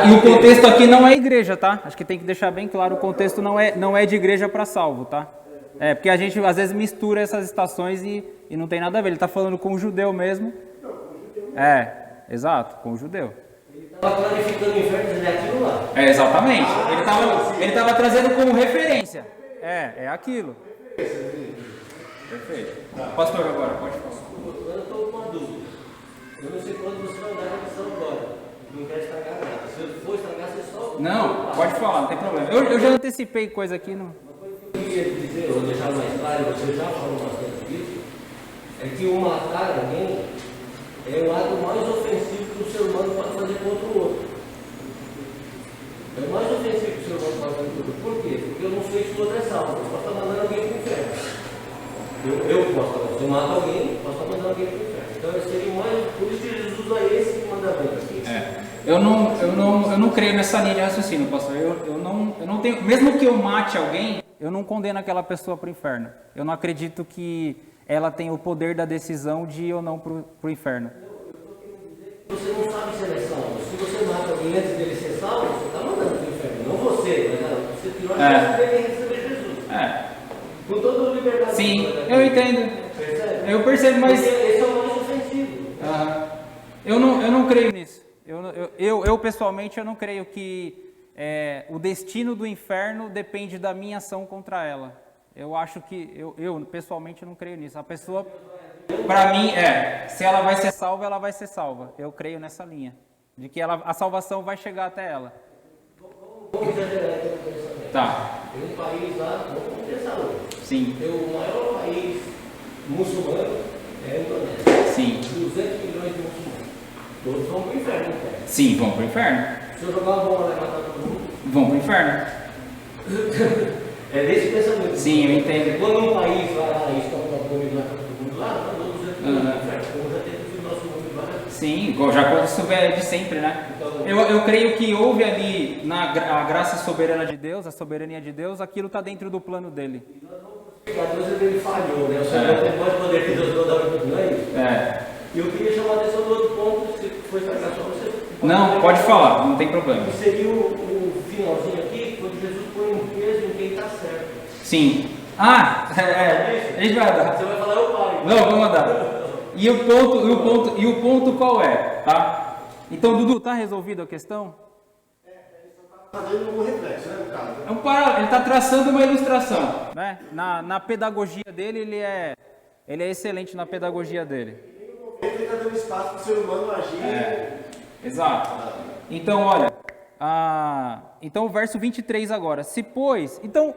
E o contexto aqui não é igreja, tá? Acho que tem que deixar bem claro, o contexto não é de igreja para salvo, tá? Porque a gente às vezes mistura essas estações e não tem nada a ver. Ele está falando com o judeu mesmo. Exato, com o judeu. Estava clarificando o inferno, ele é aquilo lá. Exatamente. Ele estava trazendo como referência. É aquilo. Perfeito. Pastor, agora, pode falar. Eu estou com uma dúvida. Eu não sei quando você vai dar a lição agora. Não quero estragar nada. Se eu for estragar, você só... Não, pode falar, não tem problema. Eu já antecipei coisa aqui. Uma coisa que eu queria dizer, ou deixar mais claro, você já falou bastante disso, é que o matar alguém é o ato mais ofensivo que o ser humano pode fazer contra o outro. É o mais ofensivo que o ser humano pode fazer contra o outro. Por quê? Porque eu não sei se o outro é salvo. Eu posso estar mandando alguém para o inferno. Eu posso estar, se eu mato alguém, posso estar mandando alguém para o inferno. Então seria mais, por isso que Jesus usa esse mandamento aqui. Eu não creio nessa linha de raciocínio, pastor. Eu não tenho, mesmo que eu mate alguém, eu não condeno aquela pessoa para o inferno. Eu não acredito que ela tem o poder da decisão de ir ou não para o inferno. Você não sabe se ele é salvo. Se você mata alguém antes dele ser salvo, você está mandando para o inferno. Não você, mas você tirou a chance dele receber Jesus. Com toda a liberdade. Sim, eu entendo. Percebe? Eu percebo, mas... Esse é o mais ofensivo. Eu não creio nisso. Eu pessoalmente, eu não creio que o destino do inferno depende da minha ação contra ela. Eu acho que, eu pessoalmente não creio nisso. A pessoa, para mim, se ela vai ser salva, ela vai ser salva. Eu creio nessa linha, de que a salvação vai chegar até ela. Vamos exagerar aqui no pensamento. Tá. Tem um país lá, vamos pensar hoje. Sim. O maior país muçulmano é a Indonésia. Sim. 200 milhões de muçulmanos. Todos vão para o inferno, não quer? Sim, vão para o inferno. Se eu jogar uma bola lá e matar todo mundo... Vão para o inferno. É desse pensamento. Sim, eu entendo. Quando um país vai lá e estoura uma bomba e mata todo mundo lá, nós vamos 200 milhões no inferno. Como já teve o nosso mundo lá. Sim, já quando isso é de sempre, né? Eu creio que houve ali, a graça soberana de Deus, a soberania de Deus, aquilo está dentro do plano dele. Deus ele falhou, né? O Senhor tem mais poder que Deus não dá muito, não é isso? E eu queria chamar a atenção do outro ponto, se for estragar só você. Não, pode falar, não tem problema. Que seria o finalzinho aqui, quando Jesus põe um peso em quem está certo. Sim. A gente vai andar. Você vai falar, eu paro. Não, vamos andar. E o ponto qual é, tá? Então, Dudu, tá resolvida a questão? Fazendo um reflexo, né, no caso. É um paralelo, ele está traçando uma ilustração, né? Na pedagogia dele, ele é excelente na pedagogia dele. Ele está dando espaço para o ser humano agir. Exato. Então, olha, então o verso 23 agora. Se pois, então...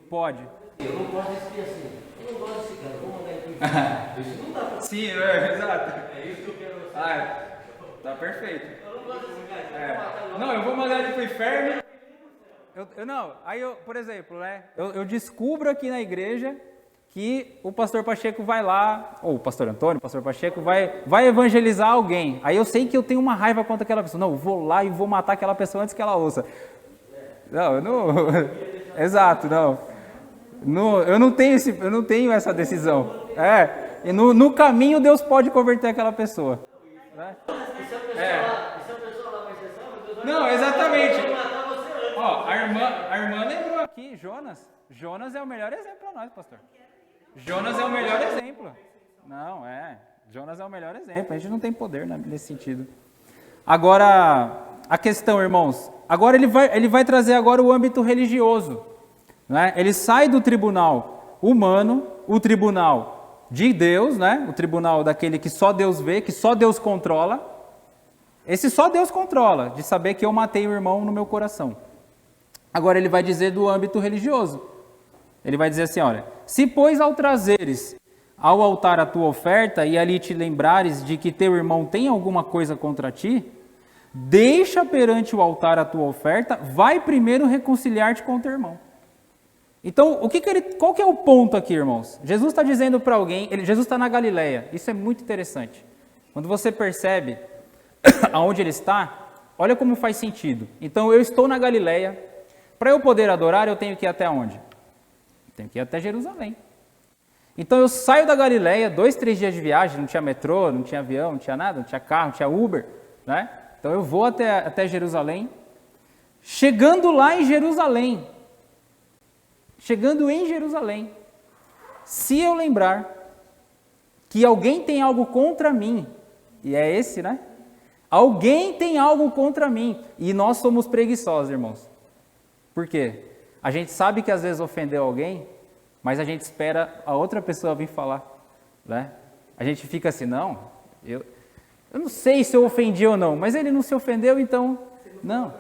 Pode. Eu não posso responder assim. Eu não gosto desse cara, vou mandar ele pro inferno. Isso não dá pra... Sim, exato. É isso que eu quero. Tá perfeito. Eu não gosto desse cara. Não, eu vou mandar ele pro inferno. Por exemplo, né? Eu descubro aqui na igreja que o pastor Pacheco vai lá, ou o pastor Antônio, o pastor Pacheco vai evangelizar alguém. Aí eu sei que eu tenho uma raiva contra aquela pessoa. Não, eu vou lá e vou matar aquela pessoa antes que ela ouça. Não, eu não. Exato, não. Eu não tenho essa decisão. E no caminho Deus pode converter aquela pessoa. Né? E se a pessoa lá vai ser salva, Deus vai Não, exatamente. matar você antes. Ó, a irmã lembrou aqui, Jonas. Jonas é o melhor exemplo para nós, pastor. Jonas é o melhor exemplo. Não, Jonas é o melhor exemplo. A gente não tem poder nesse sentido. Agora, a questão, irmãos. Agora ele vai trazer agora o âmbito religioso. Né? Ele sai do tribunal humano, o tribunal de Deus, né? O tribunal daquele que só Deus vê, que só Deus controla. Esse só Deus controla, de saber que eu matei o irmão no meu coração. Agora ele vai dizer do âmbito religioso. Ele vai dizer assim, olha, se pois ao trazeres ao altar a tua oferta e ali te lembrares de que teu irmão tem alguma coisa contra ti, deixa perante o altar a tua oferta, vai primeiro reconciliar-te com teu irmão. Então, qual que é o ponto aqui, irmãos? Jesus está dizendo para alguém, Jesus está na Galileia, isso é muito interessante. Quando você percebe aonde ele está, olha como faz sentido. Então, eu estou na Galileia, para eu poder adorar, eu tenho que ir até onde? Tenho que ir até Jerusalém. Então eu saio da Galileia, 2, 3 dias de viagem, não tinha metrô, não tinha avião, não tinha nada, não tinha carro, não tinha Uber, né? Então eu vou até Jerusalém. Chegando em Jerusalém, se eu lembrar que alguém tem algo contra mim, e é esse, né? Alguém tem algo contra mim, e nós somos preguiçosos, irmãos. Por quê? A gente sabe que às vezes ofendeu alguém, mas a gente espera a outra pessoa vir falar, né? A gente fica assim, não, eu não sei se eu ofendi ou não, mas ele não se ofendeu, então, não.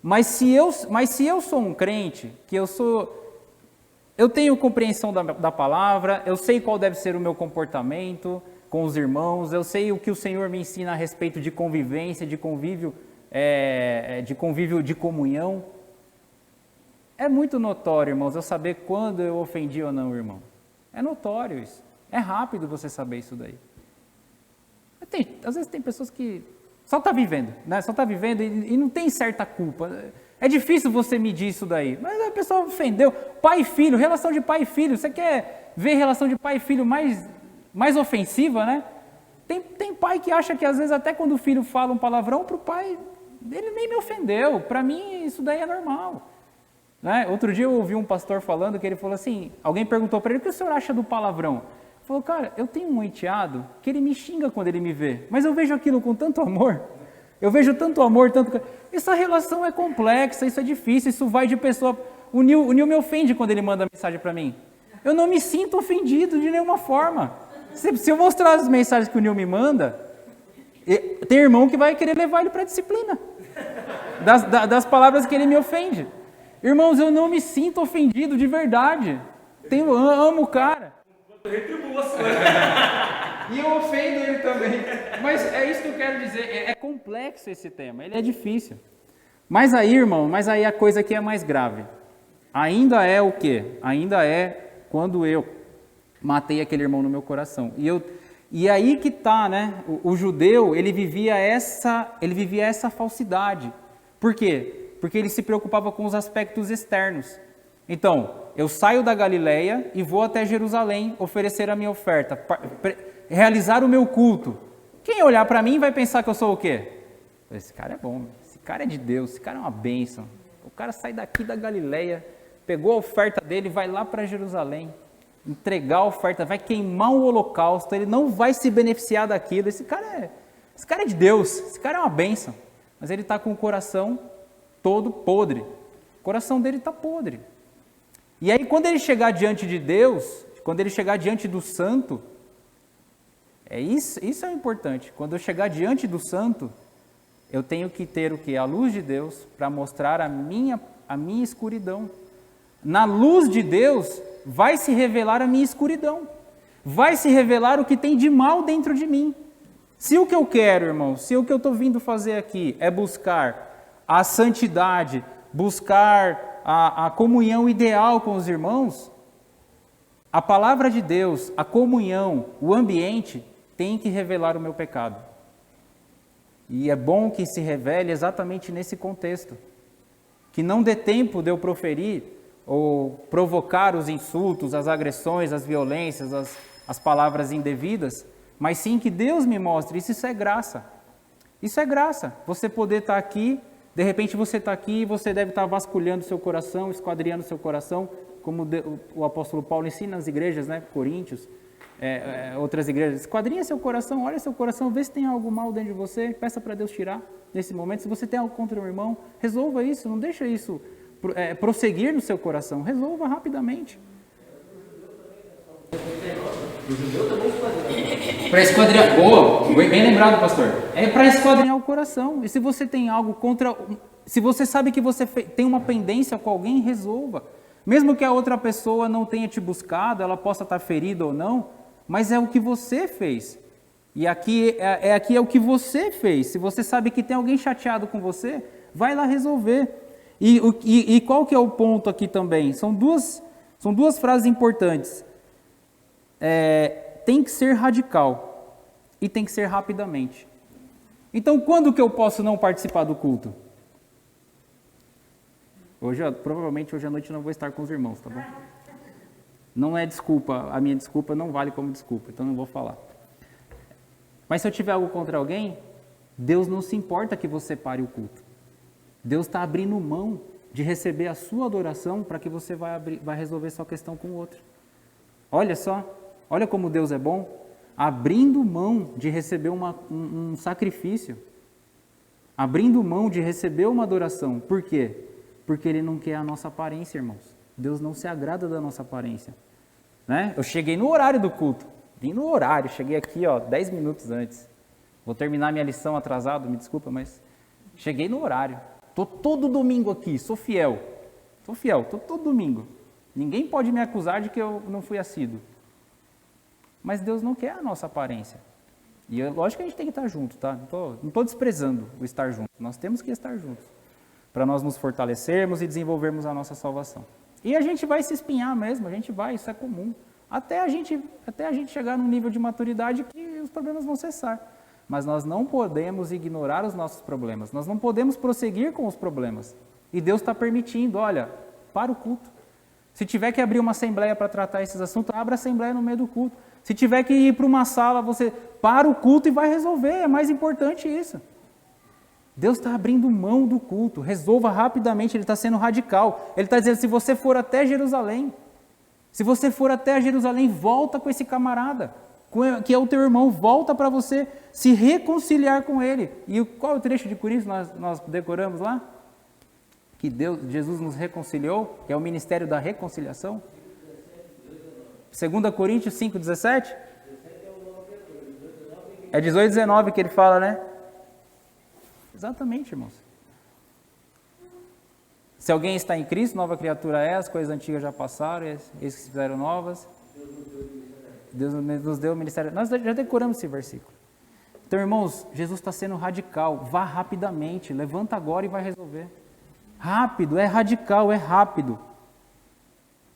Mas se eu sou um crente, que eu tenho compreensão da palavra, eu sei qual deve ser o meu comportamento com os irmãos, eu sei o que o Senhor me ensina a respeito de convivência, de convívio, de comunhão. É muito notório, irmãos, eu saber quando eu ofendi ou não, irmão. É notório isso. É rápido você saber isso daí. Às vezes tem pessoas que só está vivendo, né? Só está vivendo e não tem certa culpa. É difícil você medir isso daí. Mas a pessoa ofendeu. Pai e filho, relação de pai e filho. Você quer ver relação de pai e filho mais ofensiva, né? Tem pai que acha que às vezes até quando o filho fala um palavrão para o pai, ele nem me ofendeu. Para mim isso daí é normal. Né? Outro dia eu ouvi um pastor falando que ele falou assim, alguém perguntou para ele, o que o senhor acha do palavrão? Ele falou, cara, eu tenho um enteado que ele me xinga quando ele me vê, mas eu vejo aquilo com tanto amor, essa relação é complexa, isso é difícil, isso vai de pessoa, o Nil me ofende quando ele manda mensagem para mim, eu não me sinto ofendido de nenhuma forma, se eu mostrar as mensagens que o Nil me manda, tem irmão que vai querer levar ele para a disciplina, das palavras que ele me ofende. Irmãos, eu não me sinto ofendido de verdade. Eu amo o cara. E eu ofendo ele também. Mas é isso que eu quero dizer. É complexo esse tema. Ele é difícil. Mas aí, irmão, a coisa aqui é mais grave. Ainda é o quê? Ainda é quando eu matei aquele irmão no meu coração. E aí que está, né? O judeu, ele vivia essa falsidade. Por quê? Porque ele se preocupava com os aspectos externos. Então, eu saio da Galileia e vou até Jerusalém oferecer a minha oferta, realizar o meu culto. Quem olhar para mim vai pensar que eu sou o quê? Esse cara é bom, esse cara é de Deus, esse cara é uma bênção. O cara sai daqui da Galileia, pegou a oferta dele, vai lá para Jerusalém, entregar a oferta, vai queimar o holocausto, ele não vai se beneficiar daquilo. Esse cara é de Deus, esse cara é uma bênção. Mas ele está com o coração todo podre. O coração dele está podre. E aí quando ele chegar diante de Deus, quando ele chegar diante do santo, isso é importante. Quando eu chegar diante do santo, eu tenho que ter o quê? A luz de Deus para mostrar a minha escuridão. Na luz de Deus vai se revelar a minha escuridão. Vai se revelar o que tem de mal dentro de mim. Se o que eu quero, irmão, se o que eu estou vindo fazer aqui é buscar a santidade, buscar a comunhão ideal com os irmãos, a palavra de Deus, a comunhão, o ambiente, tem que revelar o meu pecado. E é bom que se revele exatamente nesse contexto. Que não dê tempo de eu proferir ou provocar os insultos, as agressões, as violências, as palavras indevidas, mas sim que Deus me mostre. Isso é graça. Isso é graça. Você poder estar aqui, de repente você está aqui e você deve estar vasculhando seu coração, esquadrinhando seu coração, como o apóstolo Paulo ensina nas igrejas, né? Coríntios, outras igrejas. Esquadrinha seu coração, olha seu coração, vê se tem algo mal dentro de você, peça para Deus tirar nesse momento. Se você tem algo contra um irmão, resolva isso, não deixa isso prosseguir no seu coração, resolva rapidamente. O judeu também esquadrinha. Para esquadrinhar, boa, bem lembrado, pastor. É para esquadrinhar o coração. E se você tem algo contra, se você sabe que você tem uma pendência com alguém, resolva. Mesmo que a outra pessoa não tenha te buscado, ela possa estar ferida ou não, mas é o que você fez. E aqui é o que você fez. Se você sabe que tem alguém chateado com você, vai lá resolver. E qual que é o ponto aqui também? São duas frases importantes. Tem que ser radical e tem que ser rapidamente. Então, quando que eu posso não participar do culto? Provavelmente hoje à noite eu não vou estar com os irmãos, tá bom? Não é desculpa, a minha desculpa não vale como desculpa, então não vou falar. Mas se eu tiver algo contra alguém, Deus não se importa que você pare o culto. Deus está abrindo mão de receber a sua adoração para que você vai resolver sua questão com o outro. Olha só, olha como Deus é bom, abrindo mão de receber um sacrifício, abrindo mão de receber uma adoração. Por quê? Porque Ele não quer a nossa aparência, irmãos. Deus não se agrada da nossa aparência. Né? Eu cheguei no horário do culto, vim no horário, cheguei aqui 10 minutos antes. Vou terminar minha lição atrasado, me desculpa, mas cheguei no horário. Estou todo domingo aqui, sou fiel, estou todo domingo. Ninguém pode me acusar de que eu não fui assíduo. Mas Deus não quer a nossa aparência. E lógico que a gente tem que estar junto, tá? Não estou desprezando o estar junto. Nós temos que estar juntos, para nós nos fortalecermos e desenvolvermos a nossa salvação. E a gente vai se espinhar mesmo, isso é comum. Até a gente chegar num nível de maturidade que os problemas vão cessar. Mas nós não podemos ignorar os nossos problemas, nós não podemos prosseguir com os problemas. E Deus está permitindo, olha, para o culto. Se tiver que abrir uma assembleia para tratar esses assuntos, abra a assembleia no meio do culto. Se tiver que ir para uma sala, você para o culto e vai resolver, é mais importante isso. Deus está abrindo mão do culto, resolva rapidamente, Ele está sendo radical. Ele está dizendo, se você for até Jerusalém, volta com esse camarada, que é o teu irmão, volta para você se reconciliar com ele. E qual é o trecho de Coríntios nós decoramos lá? Que Jesus nos reconciliou, que é o ministério da reconciliação. 2 Coríntios 5,17? É 18, 19 que ele fala, né? Exatamente, irmãos. Se alguém está em Cristo, nova criatura é, as coisas antigas já passaram, eles que se fizeram novas. Deus nos deu o ministério. Nós já decoramos esse versículo. Então, irmãos, Jesus está sendo radical. Vá rapidamente, levanta agora e vai resolver. Rápido, é radical, é rápido.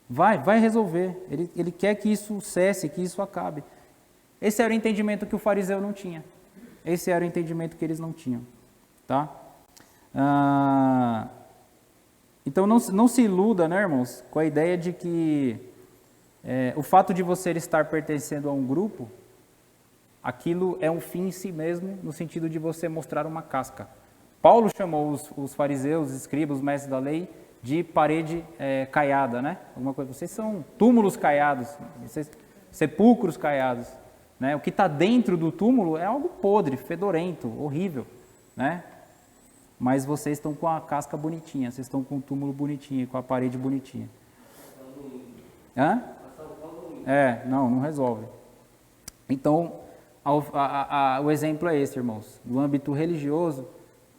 Vai resolver. Ele quer que isso cesse, que isso acabe. Esse era o entendimento que o fariseu não tinha. Esse era o entendimento que eles não tinham. Tá? Então, não se iluda, né, irmãos, com a ideia de que o fato de você estar pertencendo a um grupo, aquilo é um fim em si mesmo, no sentido de você mostrar uma casca. Paulo chamou os fariseus, os escribas, os mestres da lei, de parede caiada, né? Alguma coisa. Vocês são túmulos caiados, sepulcros caiados. Né? O que está dentro do túmulo é algo podre, fedorento, horrível, né? Mas vocês estão com a casca bonitinha, vocês estão com o túmulo bonitinho, com a parede bonitinha. Hã? Não resolve. Então, o exemplo é esse, irmãos. No âmbito religioso,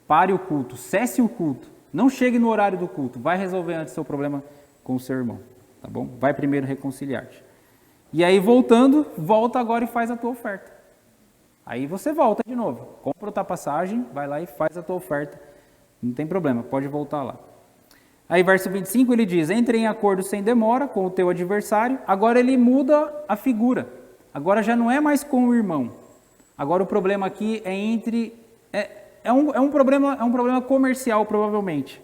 pare o culto, cesse o culto. Não chegue no horário do culto, vai resolver antes o seu problema com o seu irmão, tá bom? Vai primeiro reconciliar-te. E aí, volta agora e faz a tua oferta. Aí você volta de novo, compra outra passagem, vai lá e faz a tua oferta. Não tem problema, pode voltar lá. Aí verso 25 ele diz, entre em acordo sem demora com o teu adversário. Agora ele muda a figura. Agora já não é mais com o irmão. Agora o problema aqui é entre... É um problema comercial, provavelmente.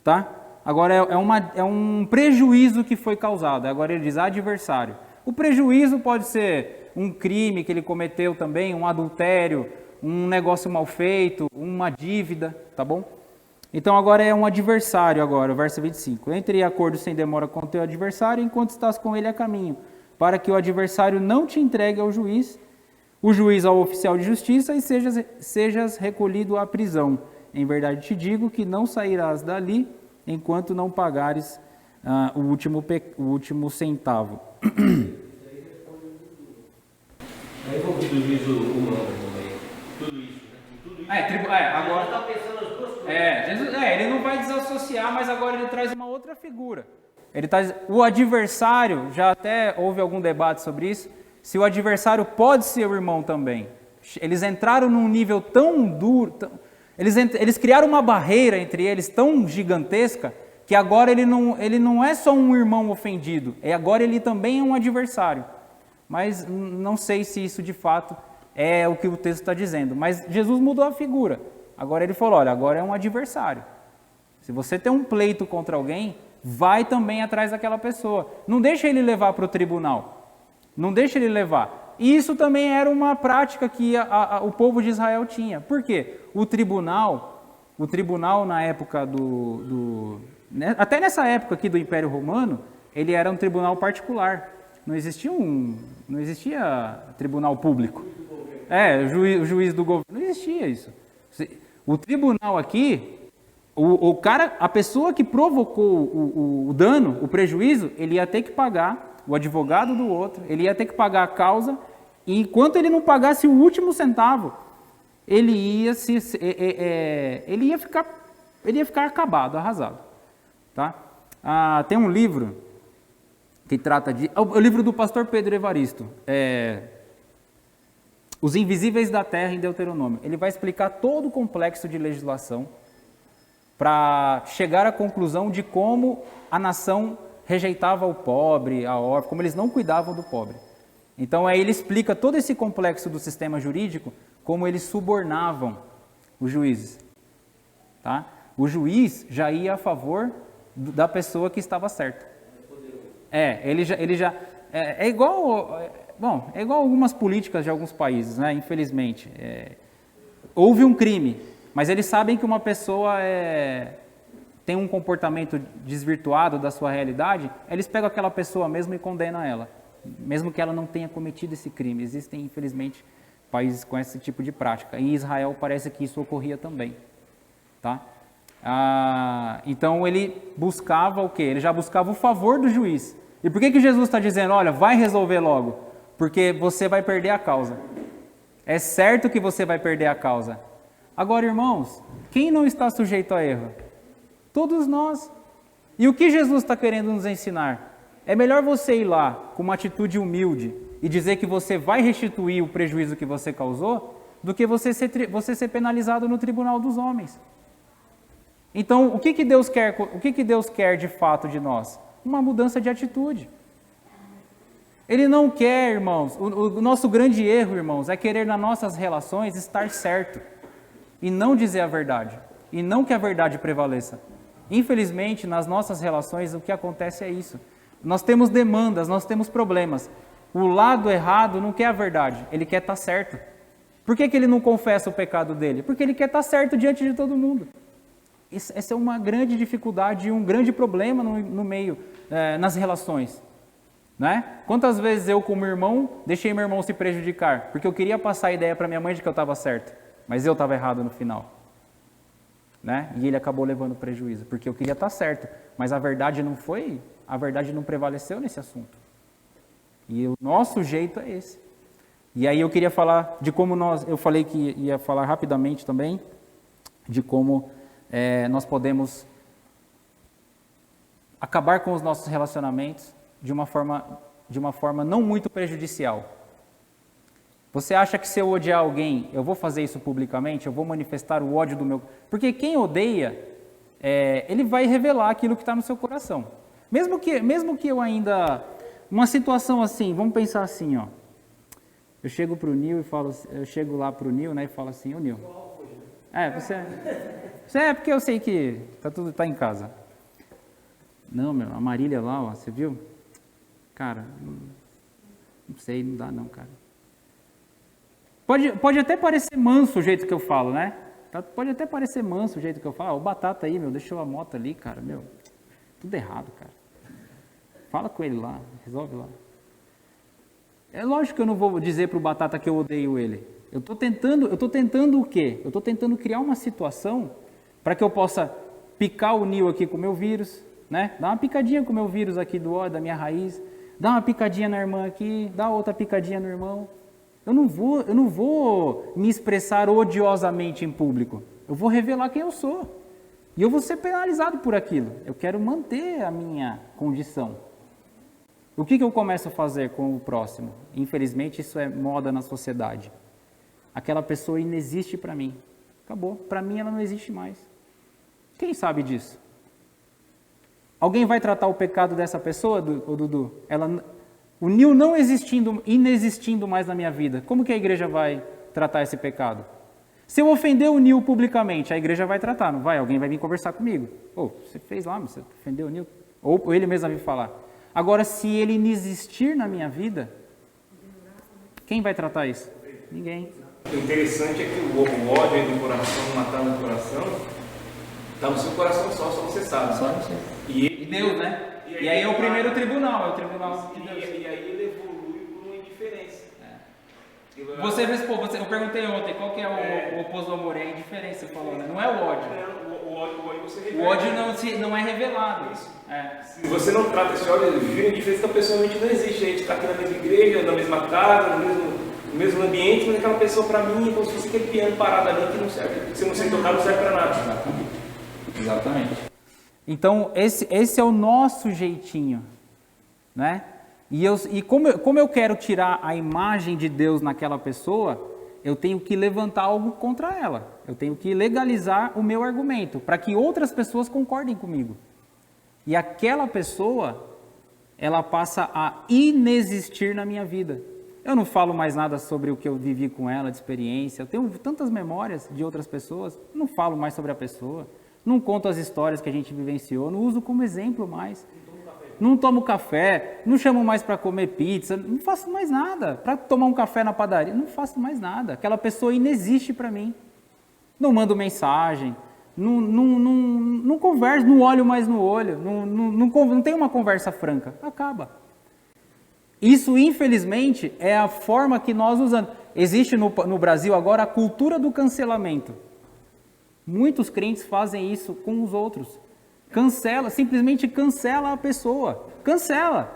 Tá? Agora é um prejuízo que foi causado. Agora ele diz adversário. O prejuízo pode ser um crime que ele cometeu também, um adultério, um negócio mal feito, uma dívida, tá bom? Então agora é um adversário agora, o verso 25. Entre em acordo sem demora com o teu adversário, enquanto estás com ele a caminho, para que o adversário não te entregue ao juiz, o juiz ao oficial de justiça, e sejas recolhido à prisão. Em verdade te digo que não sairás dali, enquanto não pagares o último centavo. Aí envolvido o juízo humano também. Tudo isso, né? Tudo isso. Agora está pensando as duas coisas. Jesus, ele não vai desassociar, mas agora ele traz uma outra figura. Ele traz o adversário, já até houve algum debate sobre isso, se o adversário pode ser o irmão também. Eles entraram num nível tão duro, eles criaram uma barreira entre eles tão gigantesca, que agora ele não é só um irmão ofendido, agora ele também é um adversário. Mas não sei se isso de fato é o que o texto está dizendo. Mas Jesus mudou a figura. Agora ele falou, olha, agora é um adversário. Se você tem um pleito contra alguém, vai também atrás daquela pessoa. Não deixa ele levar para o tribunal. Não deixa ele levar. E isso também era uma prática que o povo de Israel tinha. Por quê? O tribunal na época até nessa época aqui do Império Romano, ele era um tribunal particular. Não existia tribunal público. O juiz do governo. Não existia isso. O tribunal aqui, a pessoa que provocou o dano, o prejuízo, ele ia ter que pagar, o advogado do outro, ele ia ter que pagar a causa, e enquanto ele não pagasse o último centavo, ele ia ficar acabado, arrasado. Tá? Tem um livro que trata o livro do pastor Pedro Evaristo, Os Invisíveis da Terra em Deuteronômio. Ele vai explicar todo o complexo de legislação para chegar à conclusão de como a nação rejeitava o pobre, a órfã, como eles não cuidavam do pobre. Então aí ele explica todo esse complexo do sistema jurídico, como eles subornavam os juízes. Tá? O juiz já ia a favor da pessoa que estava certa. É igual algumas políticas de alguns países, né? Infelizmente. Houve um crime, mas eles sabem que uma pessoa tem um comportamento desvirtuado da sua realidade, eles pegam aquela pessoa mesmo e condenam ela, mesmo que ela não tenha cometido esse crime. Existem, infelizmente, países com esse tipo de prática. Em Israel parece que isso ocorria também. Tá? Então ele buscava o quê? Ele já buscava o favor do juiz. E por que Jesus está dizendo, olha, vai resolver logo? Porque você vai perder a causa. É certo que você vai perder a causa. Agora, irmãos, quem não está sujeito a erro? Todos nós. E o que Jesus está querendo nos ensinar? É melhor você ir lá com uma atitude humilde e dizer que você vai restituir o prejuízo que você causou, do que você ser penalizado no tribunal dos homens. Então, o que Deus quer de fato de nós? Uma mudança de atitude. Ele não quer, irmãos, o nosso grande erro, irmãos, é querer nas nossas relações estar certo e não dizer a verdade, e não que a verdade prevaleça. Infelizmente, nas nossas relações, o que acontece é isso. Nós temos demandas, nós temos problemas. O lado errado não quer a verdade, ele quer estar certo. Por que ele não confessa o pecado dele? Porque ele quer estar certo diante de todo mundo. Essa é uma grande dificuldade e um grande problema no meio, nas relações. Né? Quantas vezes eu, como irmão, deixei meu irmão se prejudicar? Porque eu queria passar a ideia para minha mãe de que eu estava certo, mas eu estava errado no final. Né? E ele acabou levando prejuízo, porque eu queria estar certo, mas a verdade não prevaleceu nesse assunto. E o nosso jeito é esse. E aí eu queria falar de como eu falei que ia falar rapidamente também, de como nós podemos acabar com os nossos relacionamentos de uma forma não muito prejudicial. Você acha que se eu odiar alguém, eu vou fazer isso publicamente? Eu vou manifestar o ódio do meu... Porque quem odeia, ele vai revelar aquilo que está no seu coração. Mesmo que eu ainda... Uma situação assim, vamos pensar assim, ó. Eu chego pro Nil e falo... Eu chego lá pro Nil, né, e falo assim, ô Nil... Você é porque eu sei que tá em casa. Não, meu, a Marília lá, ó, você viu? Cara, não sei, não dá não, cara. Pode até parecer manso o jeito que eu falo, né? Pode até parecer manso o jeito que eu falo. O Batata aí, meu, deixou a moto ali, cara, meu. Tudo errado, cara. Fala com ele lá, resolve lá. É lógico que eu não vou dizer pro Batata que eu odeio ele. Eu tô tentando o quê? Eu tô tentando criar uma situação para que eu possa picar o Nil aqui com o meu vírus, né? Dar uma picadinha com o meu vírus aqui do ódio, da minha raiz. Dar uma picadinha na irmã aqui, dar outra picadinha no irmão. Eu não vou me expressar odiosamente em público. Eu vou revelar quem eu sou. E eu vou ser penalizado por aquilo. Eu quero manter a minha condição. O que eu começo a fazer com o próximo? Infelizmente, isso é moda na sociedade. Aquela pessoa inexiste para mim. Acabou. Para mim, ela não existe mais. Quem sabe disso? Alguém vai tratar o pecado dessa pessoa, Dudu? O Nil não inexistindo mais na minha vida, como que a igreja vai tratar esse pecado? Se eu ofender o Nil publicamente, a igreja vai tratar, não vai? Alguém vai vir conversar comigo. Você fez lá, você ofendeu o Nil. Ou ele mesmo vai vir falar. Agora, se ele inexistir na minha vida, quem vai tratar isso? Ninguém. O interessante é que o ódio aí do coração, matar no coração, está no seu coração só você sabe. Só você. E Deus, né? E aí é o primeiro tribunal, é o tribunal de Deus. E aí ele evolui por uma indiferença. Você responde, eu perguntei ontem, qual que é o oposto do amor? É a indiferença, você falou, né? Não é o ódio. O ódio você revela. O ódio não é revelado. Se você não trata esse ódio, vira indiferença, a pessoa realmente não existe. A gente está aqui na mesma igreja, na mesma casa, no mesmo ambiente, mas aquela pessoa para mim é como se fosse aquele piano parado ali que não serve. Se você não tocar, não serve para nada. Exatamente. Então, esse é o nosso jeitinho, né? E como eu quero tirar a imagem de Deus naquela pessoa, eu tenho que levantar algo contra ela. Eu tenho que legalizar o meu argumento, para que outras pessoas concordem comigo. E aquela pessoa, ela passa a inexistir na minha vida. Eu não falo mais nada sobre o que eu vivi com ela, de experiência. Eu tenho tantas memórias de outras pessoas, não falo mais sobre a pessoa. Não conto as histórias que a gente vivenciou, não uso como exemplo mais. Não tomo café, não chamo mais para comer pizza, não faço mais nada. Para tomar um café na padaria, não faço mais nada. Aquela pessoa inexiste para mim. Não mando mensagem, não converso, não olho mais no olho, não tenho uma conversa franca. Acaba. Isso, infelizmente, é a forma que nós usamos. Existe no Brasil agora a cultura do cancelamento. Muitos crentes fazem isso com os outros. Simplesmente cancela a pessoa. Cancela.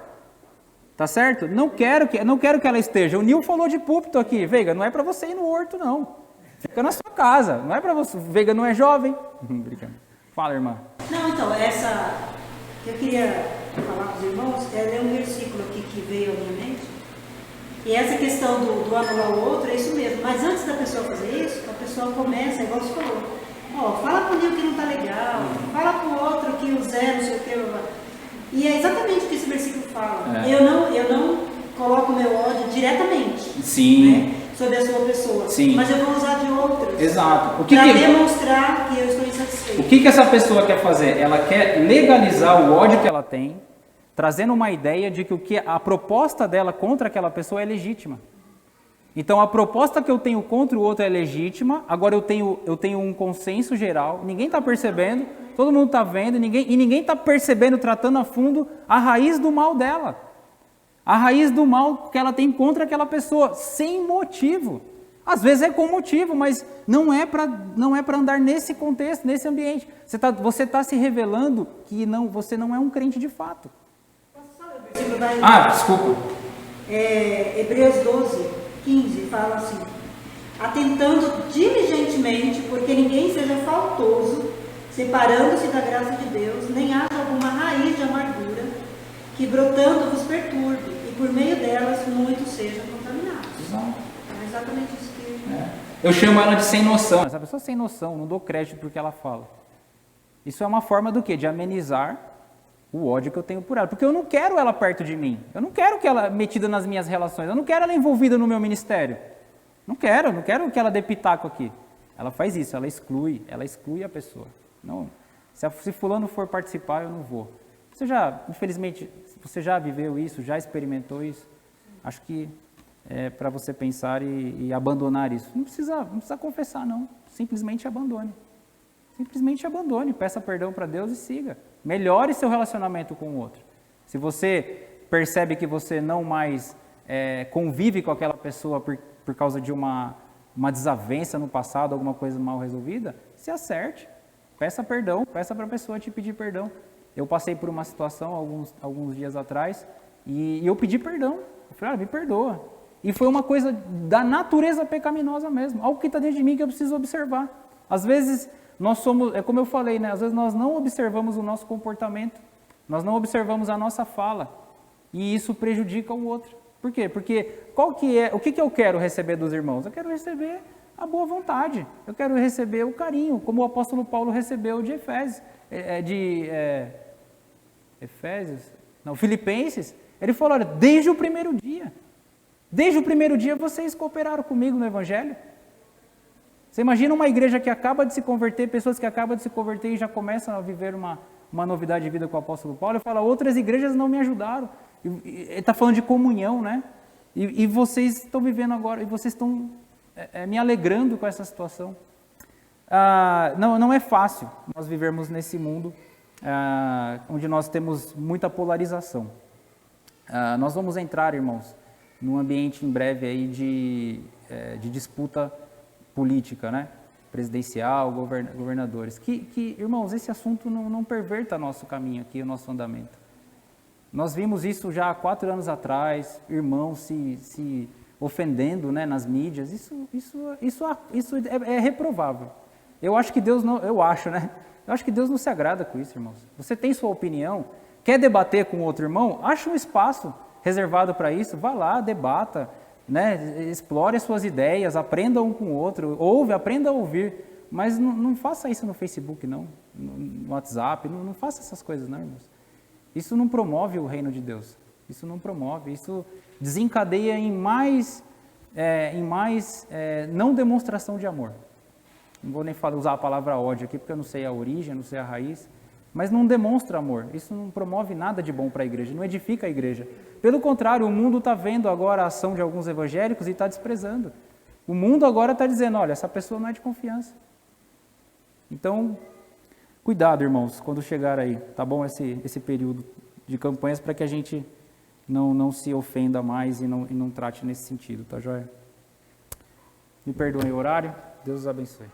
Tá certo? Não quero que ela esteja. O Nil falou de púlpito aqui. Veiga, não é para você ir no horto, não. Fica na sua casa. Não é para você. Veiga não é jovem. Brincando. Fala, irmã. Não, então, eu queria falar com os irmãos, é um versículo aqui que veio à minha mente. E essa questão do anular o outro é isso mesmo. Mas antes da pessoa fazer isso, a pessoa começa, igual você falou. Fala pro Nil que não tá legal, fala pro outro que o Zé, não sei o que. E é exatamente o que esse versículo fala. Eu não coloco o meu ódio diretamente. Sim. Né, sobre a sua pessoa. Sim. Mas eu vou usar de outras. Exato. Para demonstrar que eu estou insatisfeito. O que essa pessoa quer fazer? Ela quer legalizar o ódio que ela tem, trazendo uma ideia de que a proposta dela contra aquela pessoa é legítima. Então, a proposta que eu tenho contra o outro é legítima, agora eu tenho um consenso geral, ninguém está percebendo, todo mundo está vendo, e ninguém está percebendo, tratando a fundo a raiz do mal dela. A raiz do mal que ela tem contra aquela pessoa, sem motivo. Às vezes é com motivo, mas não é para andar nesse contexto, nesse ambiente. Você está se revelando que você não é um crente de fato. Desculpa. Hebreus 12:15 fala assim: atentando diligentemente, porque ninguém seja faltoso, separando-se da graça de Deus, nem haja alguma raiz de amargura, que brotando vos perturbe, e por meio delas muitos sejam contaminados. Exato. Mas exatamente isso que... Eu chamo ela de sem noção. Essa pessoa sem noção, não dou crédito porque ela fala. Isso é uma forma do quê? De amenizar o ódio que eu tenho por ela. Porque eu não quero ela perto de mim. Eu não quero que ela metida nas minhas relações. Eu não quero ela envolvida no meu ministério. Não quero que ela dê pitaco aqui. Ela faz isso, ela exclui a pessoa. Não, se fulano for participar, eu não vou. Infelizmente, você já viveu isso, já experimentou isso? Acho que é para você pensar e abandonar isso. Não precisa confessar, não. Simplesmente abandone. Simplesmente abandone, peça perdão para Deus e siga. Melhore seu relacionamento com o outro. Se você percebe que você não mais convive com aquela pessoa por causa de uma desavença no passado, alguma coisa mal resolvida, se acerte. Peça perdão, peça para a pessoa te pedir perdão. Eu passei por uma situação alguns dias atrás e eu pedi perdão. Eu falei, me perdoa. E foi uma coisa da natureza pecaminosa mesmo, algo que está dentro de mim que eu preciso observar. Às vezes, nós somos, como eu falei, às vezes nós não observamos o nosso comportamento, nós não observamos a nossa fala, e isso prejudica o outro. Por quê? Porque o que eu quero receber dos irmãos? Eu quero receber a boa vontade, eu quero receber o carinho, como o apóstolo Paulo recebeu de Filipenses. Ele falou, olha, desde o primeiro dia vocês cooperaram comigo no Evangelho. Você imagina uma igreja que acaba de se converter, pessoas que acabam de se converter e já começam a viver uma novidade de vida com o apóstolo Paulo. Ele fala, outras igrejas não me ajudaram. Ele está falando de comunhão, né? E vocês estão vivendo agora, e vocês estão me alegrando com essa situação. Não é fácil nós vivermos nesse mundo onde nós temos muita polarização. Nós vamos entrar, irmãos, num ambiente em breve aí de disputa política, né? Presidencial, governadores. Irmãos, esse assunto não perverta nosso caminho aqui, o nosso andamento. Nós vimos isso já há 4 anos atrás, irmãos se ofendendo, né, nas mídias. Isso é reprovável. Eu acho que Deus não se agrada com isso, irmãos. Você tem sua opinião, quer debater com outro irmão? Acha um espaço reservado para isso, vá lá, debata, né? Explore as suas ideias, aprenda um com o outro, aprenda a ouvir, mas não faça isso no Facebook, não, no WhatsApp, não faça essas coisas, não, irmãos. Isso não promove o reino de Deus, isso não promove, isso desencadeia em mais não demonstração de amor. Não vou nem usar a palavra ódio aqui, porque eu não sei a origem, não sei a raiz, mas não demonstra amor. Isso não promove nada de bom para a igreja, não edifica a igreja. Pelo contrário, o mundo está vendo agora a ação de alguns evangélicos e está desprezando. O mundo agora está dizendo, olha, essa pessoa não é de confiança. Então, cuidado, irmãos, quando chegar aí, tá bom? Esse período de campanhas, para que a gente não se ofenda mais e não trate nesse sentido, tá joia? Me perdoem o horário, Deus os abençoe.